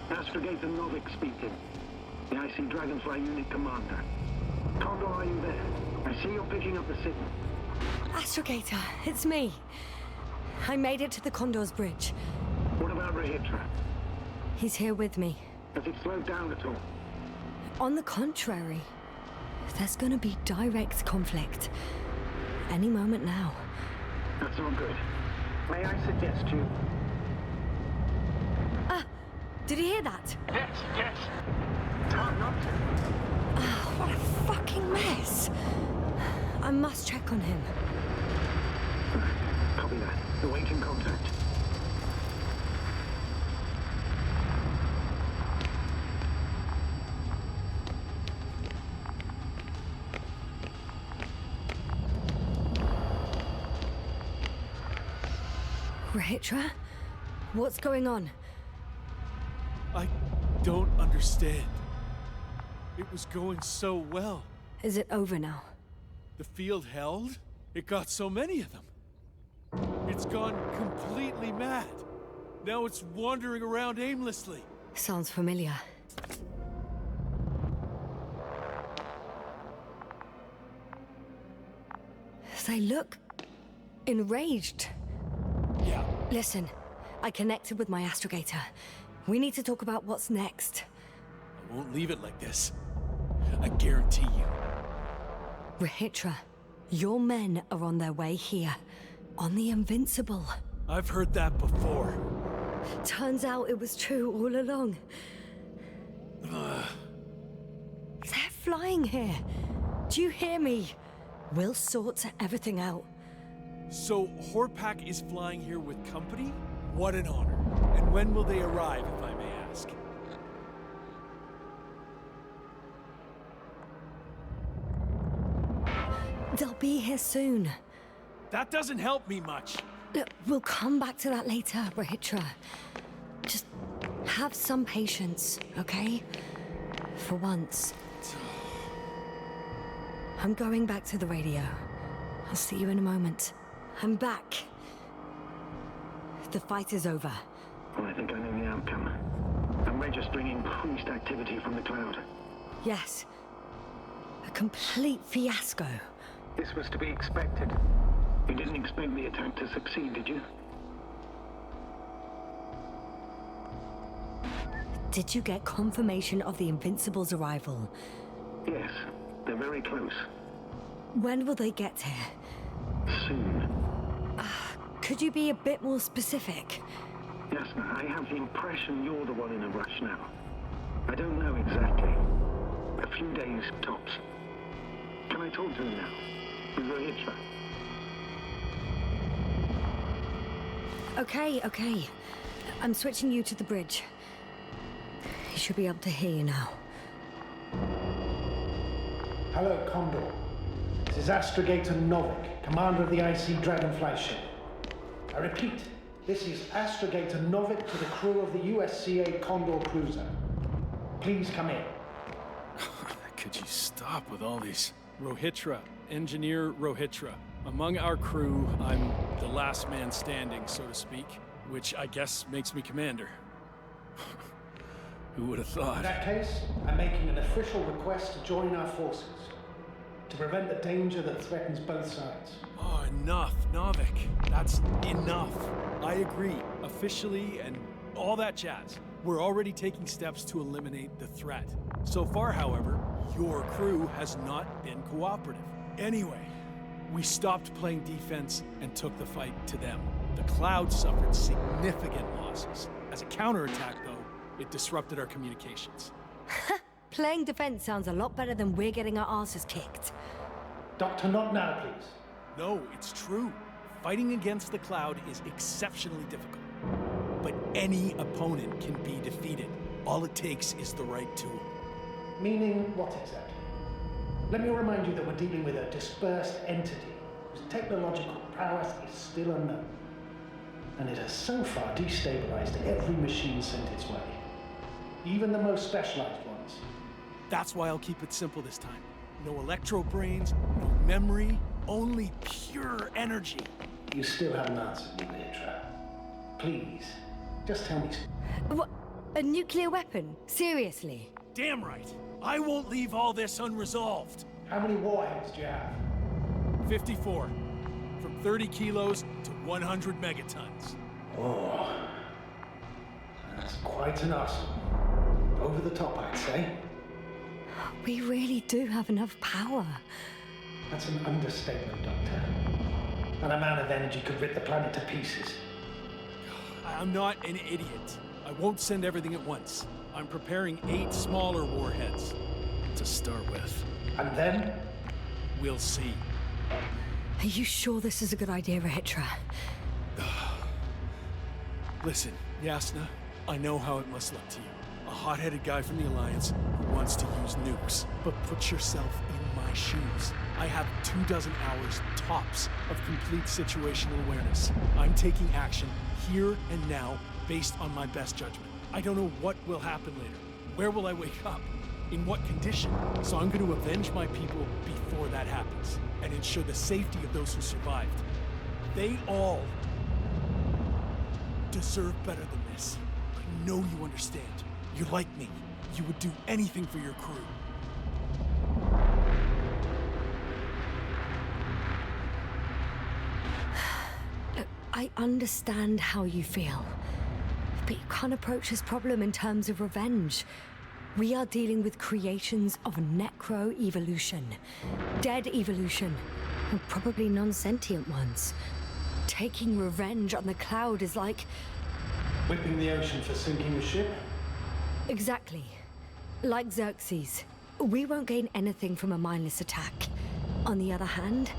B: Astrogator Novik speaking. The IC Dragonfly Unit Commander. Condor, are you there? I see you're picking up the signal.
A: Astrogator, it's me. I made it to the Condor's bridge.
B: What about Rahitra?
A: He's here with me.
B: Has it slowed down at all?
A: On the contrary, there's gonna be direct conflict. Any moment now.
B: That's all good. May I suggest you...
A: Did you hear that?
F: Yes, yes.
B: It's hard not to.
A: Oh, what a fucking mess. I must check on him.
B: Copy that. Awaiting contact.
A: Rahitra? What's going on?
C: I don't understand. It was going so well.
A: Is it over now?
C: The field held? It got so many of them. It's gone completely mad. Now it's wandering around aimlessly.
A: Sounds familiar. They look... enraged.
C: Yeah.
A: Listen, I connected with my astrogator. We need to talk about what's next.
C: I won't leave it like this. I guarantee you.
A: Rahitra, your men are on their way here. On the Invincible.
C: I've heard that before.
A: Turns out it was true all along. They're flying here. Do you hear me? We'll sort everything out.
C: So, Horpak is flying here with company? What an honor. And when will they arrive, if I may ask?
A: They'll be here soon.
C: That doesn't help me much.
A: Look, we'll come back to that later, Rahitra. Just have some patience, okay? For once. I'm going back to the radio. I'll see you in a moment. I'm back. The fight is over.
G: Well, I think I know the outcome. I'm registering increased activity from the cloud.
A: Yes. A complete fiasco.
B: This was to be expected.
G: You didn't expect the attack to succeed, did you?
A: Did you get confirmation of the Invincible's arrival?
G: Yes, they're very close.
A: When will they get here?
G: Soon.
A: Could you be a bit more specific?
G: Yes, I have the impression you're the one in a rush now. I don't know exactly. A few days, tops. Can I talk to him now? With Rahitra?
A: Okay. I'm switching you to the bridge. He should be able to hear you now.
B: Hello, Condor. This is Astrogator Novik, commander of the IC Dragonfly ship. I repeat, this is Astrogator Novik to the crew of the USCA Condor cruiser. Please come in.
C: Could you stop with all these? Rohitra, Engineer Rohitra. Among our crew, I'm the last man standing, so to speak, which I guess makes me commander. Who would have thought?
B: In that case, I'm making an official request to join our forces, to prevent the danger that threatens both sides.
C: Oh, enough, Novik. That's enough. I agree, officially and all that jazz. We're already taking steps to eliminate the threat. So far, however, your crew has not been cooperative. Anyway, we stopped playing defense and took the fight to them. The Cloud suffered significant losses. As a counterattack, though, it disrupted our communications.
A: Playing defense sounds a lot better than we're getting our asses kicked.
B: Doctor, not now, please.
C: No, it's true. Fighting against the Cloud is exceptionally difficult. But any opponent can be defeated. All it takes is the right tool.
B: Meaning what exactly? Let me remind you that we're dealing with a dispersed entity whose technological prowess is still unknown. And it has so far destabilized every machine sent its way. Even the most specialized ones.
C: That's why I'll keep it simple this time. No electro brains, no memory, only pure energy.
B: You still haven't answered me, Rahitra. Please, just tell me.
A: What? A nuclear weapon? Seriously?
C: Damn right. I won't leave all this unresolved.
B: How many warheads do you have?
C: 54. From 30 kilos to 100 megatons.
B: Oh, that's quite an arsenal. Over the top, I'd say.
A: We really do have enough power.
B: That's an understatement, Doctor. An amount of energy could rip the planet to pieces.
C: I'm not an idiot. I won't send everything at once. I'm preparing 8 smaller warheads to start with.
B: And then?
C: We'll see.
A: Are you sure this is a good idea, Rahitra?
C: Listen, Yasna, I know how it must look to you. A hot-headed guy from the Alliance who wants to use nukes. But put yourself in my shoes. I have 24 hours tops of complete situational awareness. I'm taking action here and now based on my best judgment. I don't know what will happen later. Where will I wake up? In what condition? So I'm going to avenge my people before that happens and ensure the safety of those who survived. They all deserve better than this. I know you understand. You're like me. You would do anything for your crew.
A: Look, I understand how you feel. But you can't approach this problem in terms of revenge. We are dealing with creations of necro-evolution. Dead evolution. And probably non-sentient ones. Taking revenge on the Cloud is like...
B: Whipping the ocean for sinking a ship?
A: Exactly. Like Xerxes. We won't gain anything from a mindless attack. On the other hand,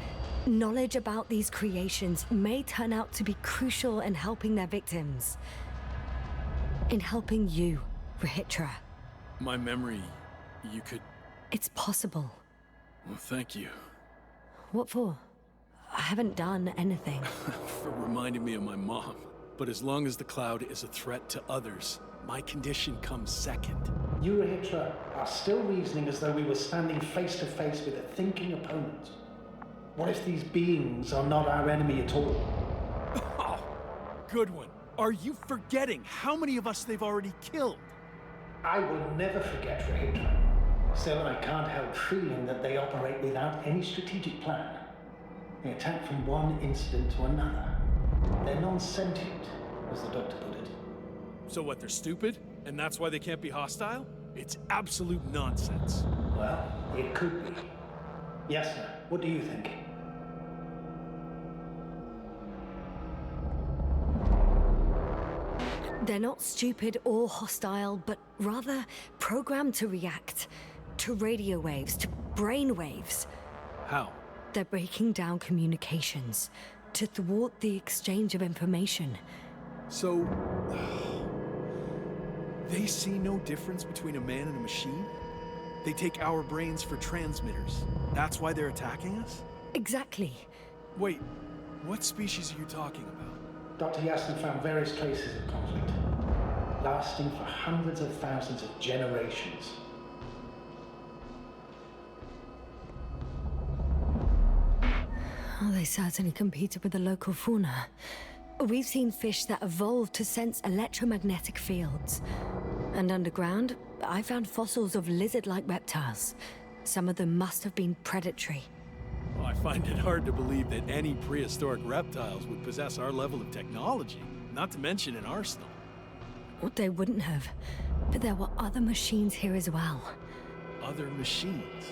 A: knowledge about these creations may turn out to be crucial in helping their victims. In helping you, Rahitra.
C: My memory, you could...
A: It's possible.
C: Well, thank you.
A: What for? I haven't done anything.
C: For reminding me of my mom. But as long as the cloud is a threat to others, my condition comes second.
B: You, Rahitra, are still reasoning as though we were standing face to face with a thinking opponent. What if these beings are not our enemy at all?
C: Oh, good one. Are you forgetting how many of us they've already killed?
B: I will never forget, Rahitra. Still, I can't help feeling that they operate without any strategic plan. They attack from one incident to another. They're non-sentient, as the doctor put it.
C: So what, they're stupid? And that's why they can't be hostile? It's absolute nonsense.
B: Well, it could be. Yasna, what do you think?
A: They're not stupid or hostile, but rather programmed to react. To radio waves, to brain waves.
C: How?
A: They're breaking down communications to thwart the exchange of information.
C: So... they see no difference between a man and a machine? They take our brains for transmitters. That's why they're attacking us?
A: Exactly.
C: Wait, what species are you talking about?
B: Dr. Yasna found various traces of conflict, lasting for hundreds of thousands of generations.
A: Oh, they certainly competed with the local fauna. We've seen fish that evolved to sense electromagnetic fields. And underground, I found fossils of lizard-like reptiles. Some of them must have been predatory.
C: Well, I find it hard to believe that any prehistoric reptiles would possess our level of technology, not to mention an arsenal.
A: Well, they wouldn't have. But there were other machines here as well.
C: Other machines?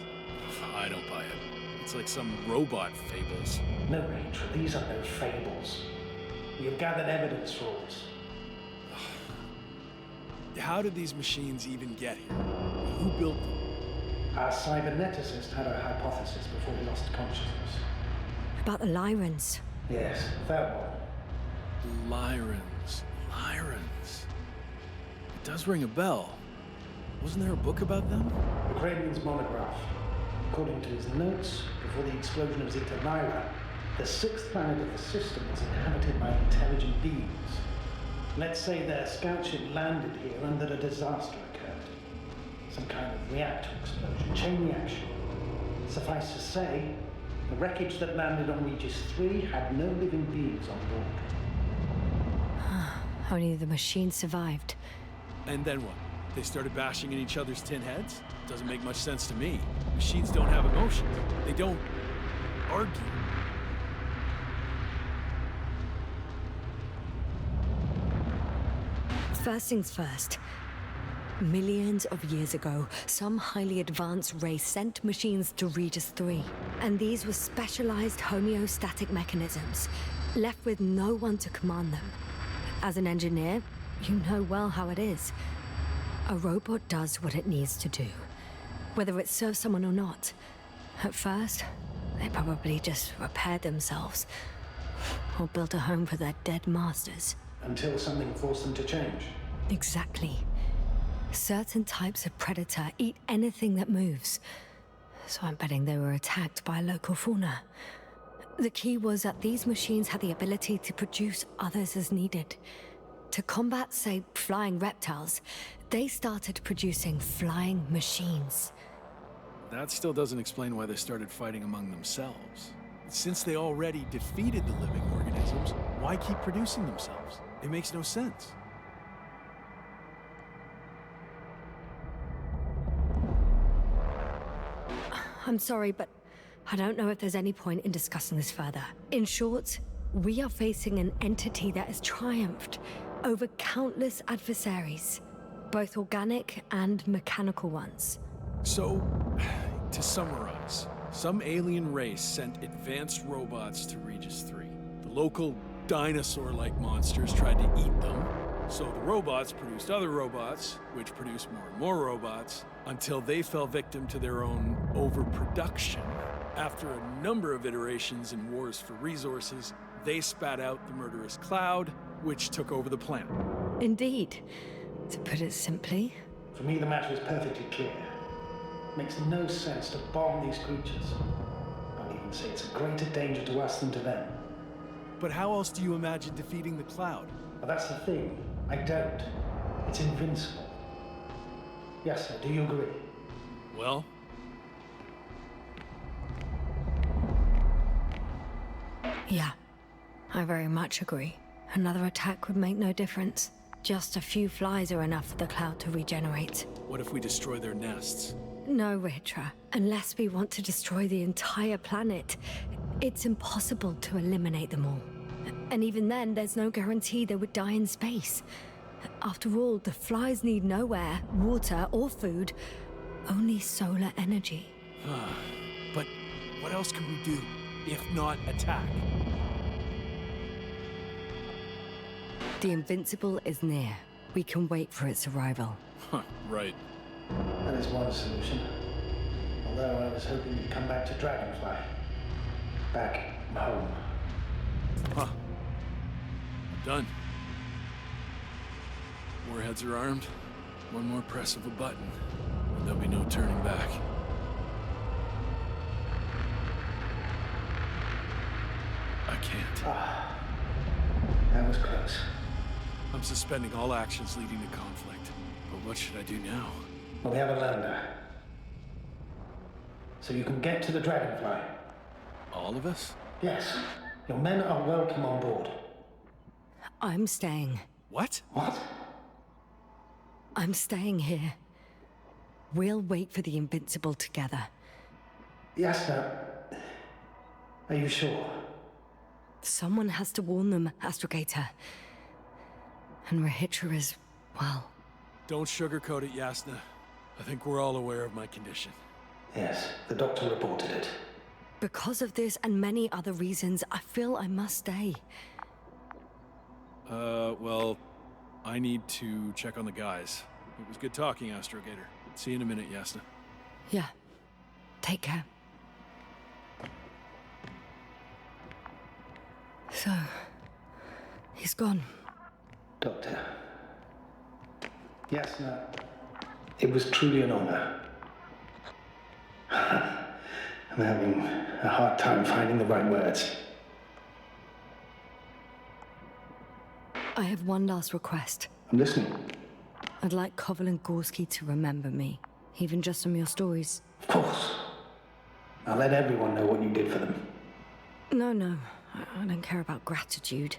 C: I don't buy it. It's like some robot fables.
B: No, Rachel, these are no fables. We have gathered evidence for all this.
C: How did these machines even get here? Who built them?
B: Our cyberneticist had a hypothesis before he lost consciousness.
A: About the Lyrans.
B: Yes, that one.
C: Lyrans. It does ring a bell. Wasn't there a book about them?
B: The Cranian's monograph. According to his notes, before the explosion of Zeta Lyra, the sixth planet of the system was inhabited by intelligent beings. Let's say their scout ship landed here and that a disaster occurred. Some kind of reactor explosion, chain reaction. Suffice to say, the wreckage that landed on Regis 3 had no living beings on board.
A: Only the machine survived.
C: And then what? They started bashing in each other's tin heads? Doesn't make much sense to me. Machines don't have emotions. They don't argue.
A: First things first. Millions of years ago, some highly advanced race sent machines to Regis 3. And these were specialized homeostatic mechanisms, left with no one to command them. As an engineer, you know well how it is. A robot does what it needs to do, whether it serves someone or not. At first, they probably just repaired themselves, or built a home for their dead masters.
B: Until something forced them to change.
A: Exactly. Certain types of predator eat anything that moves. So I'm betting they were attacked by local fauna. The key was that these machines had the ability to produce others as needed. To combat, say, flying reptiles, they started producing flying machines.
C: That still doesn't explain why they started fighting among themselves. Since they already defeated the living organisms, why keep producing themselves? It makes no sense.
A: I'm sorry, but I don't know if there's any point in discussing this further. In short, we are facing an entity that has triumphed over countless adversaries, both organic and mechanical ones.
C: So, to summarize, some alien race sent advanced robots to Regis 3. The local dinosaur-like monsters tried to eat them, so the robots produced other robots, which produced more and more robots, until they fell victim to their own overproduction. After a number of iterations and wars for resources, they spat out the murderous cloud, which took over the planet.
A: Indeed. To put it simply,
B: For me, the matter is perfectly clear. It makes no sense to bomb these creatures. Not even and say it's a greater danger to us than to them.
C: But how else do you imagine defeating the Cloud?
B: But that's the thing. I don't. It's invincible. Yes, sir. Do you agree?
C: Well?
A: Yeah, I very much agree. Another attack would make no difference. Just a few flies are enough for the Cloud to regenerate.
C: What if we destroy their nests?
A: No, Ritra. Unless we want to destroy the entire planet, it's impossible to eliminate them all. And even then, there's no guarantee they would die in space. After all, the flies need no air, water, or food, only solar energy.
C: But what else can we do, if not attack?
A: The Invincible is near. We can wait for its arrival.
C: Huh, right.
B: That is one solution. Although I was hoping you'd come back to Dragonfly. Back home.
C: Huh. Done. Warheads are armed. One more press of a button, and there'll be no turning back. I can't.
B: That was close.
C: I'm suspending all actions leading to conflict. But what should I do now?
B: Well, we have a lander. So you can get to the Dragonfly.
C: All of us?
B: Yes. Your men are welcome on board.
A: I'm staying.
C: What?
B: What?
A: I'm staying here. We'll wait for the Invincible together.
B: Yes, no. Are you sure?
A: Someone has to warn them, Astrogator. And Rahitra is, well...
C: Don't sugarcoat it, Yasna. I think we're all aware of my condition.
B: Yes, the doctor reported it.
A: Because of this and many other reasons, I feel I must stay.
C: Well, I need to check on the guys. It was good talking, Astrogator. See you in a minute, Yasna.
A: Yeah. Take care. So... he's gone.
B: Doctor. Yes, no. It was truly an honor. I'm having a hard time finding the right words.
A: I have one last request.
B: I'm listening.
A: I'd like Koval and Gorski to remember me, even just from your stories.
B: Of course. I'll let everyone know what you did for them.
A: No. I don't care about gratitude.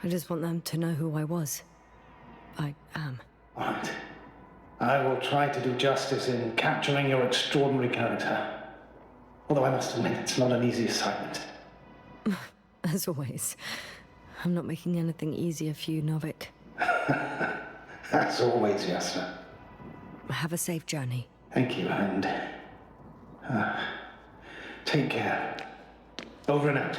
A: I just want them to know who I was. I am.
B: All right. I will try to do justice in capturing your extraordinary character. Although I must admit, it's not an easy assignment.
A: As always. I'm not making anything easier for you, Novik.
B: As always, Yasna.
A: Have a safe journey.
B: Thank you, and... take care. Over and out.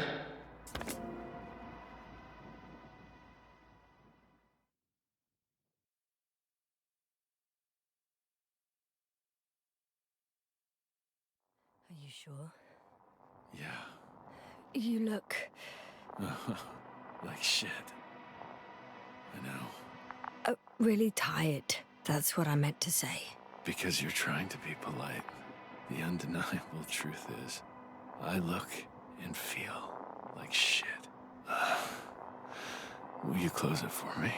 A: Are you sure?
C: Yeah.
A: You look...
C: Like shit. I know.
A: really tired. That's what I meant to say.
C: Because you're trying to be polite. The undeniable truth is, I look and feel like shit. Will you close it for me?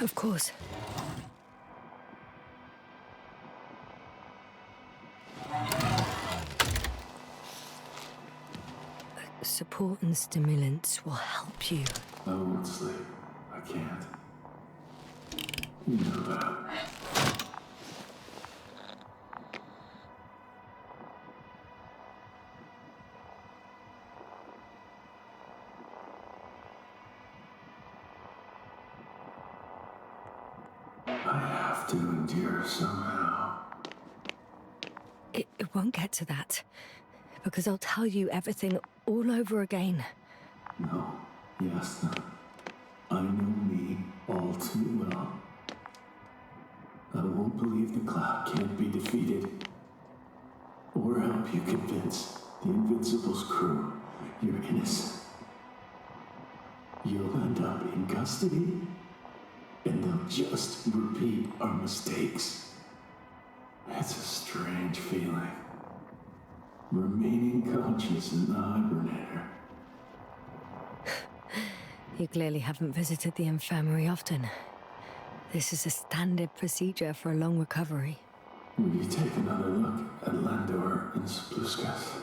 A: Of course. Support and stimulants will help you.
D: I won't sleep. I can't. You know that. I have to endure somehow.
A: It won't get to that. Because I'll tell you everything all over again.
D: No, yes, no. I know me all too well. I won't believe the cloud can't be defeated. Or help you convince the Invincible's crew
H: You're innocent. You'll end up in custody, and they'll just repeat our mistakes. It's a strange feeling. Remaining conscious in the hibernator.
A: You clearly haven't visited the infirmary often. This is a standard procedure for a long recovery.
H: Will you take another look at Landor and Spluskas?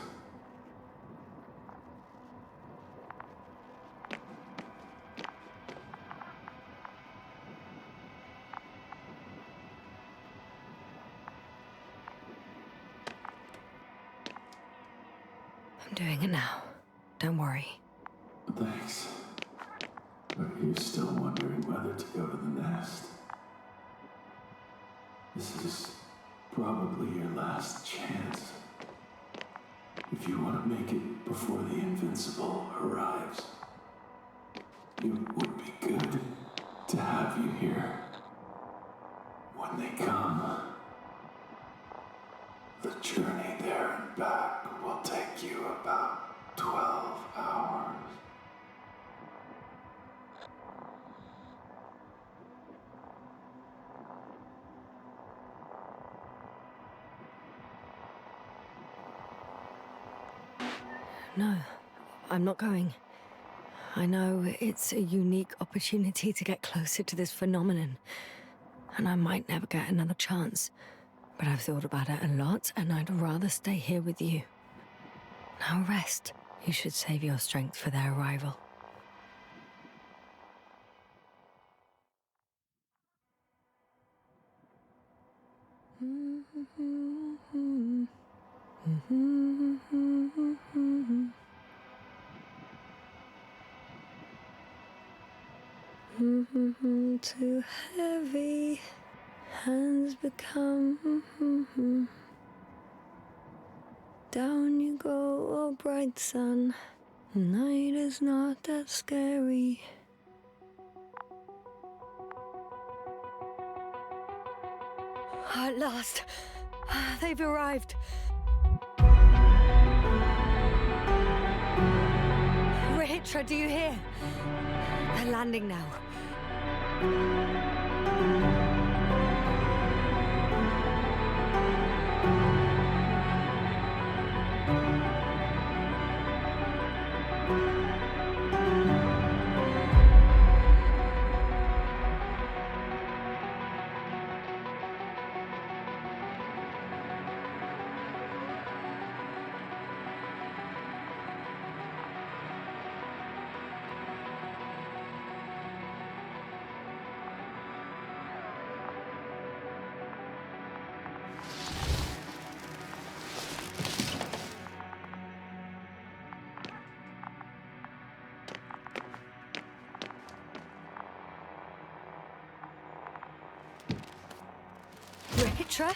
A: I'm doing it now. Don't worry.
H: Thanks. But you're still wondering whether to go to the nest. This is probably your last chance. If you want to make it before the Invincible arrives, it would be good to have you here. When they come, the journey there and back will take you about 12 hours.
A: No, I'm not going. I know it's a unique opportunity to get closer to this phenomenon, and I might never get another chance. But I've thought about it a lot, and I'd rather stay here with you. Now rest. You should save your strength for their arrival. Too heavy, hands become. Down you go, oh bright sun. Night is not that scary. At last, they've arrived. Rahitra, do you hear? They're landing now. Rahitra?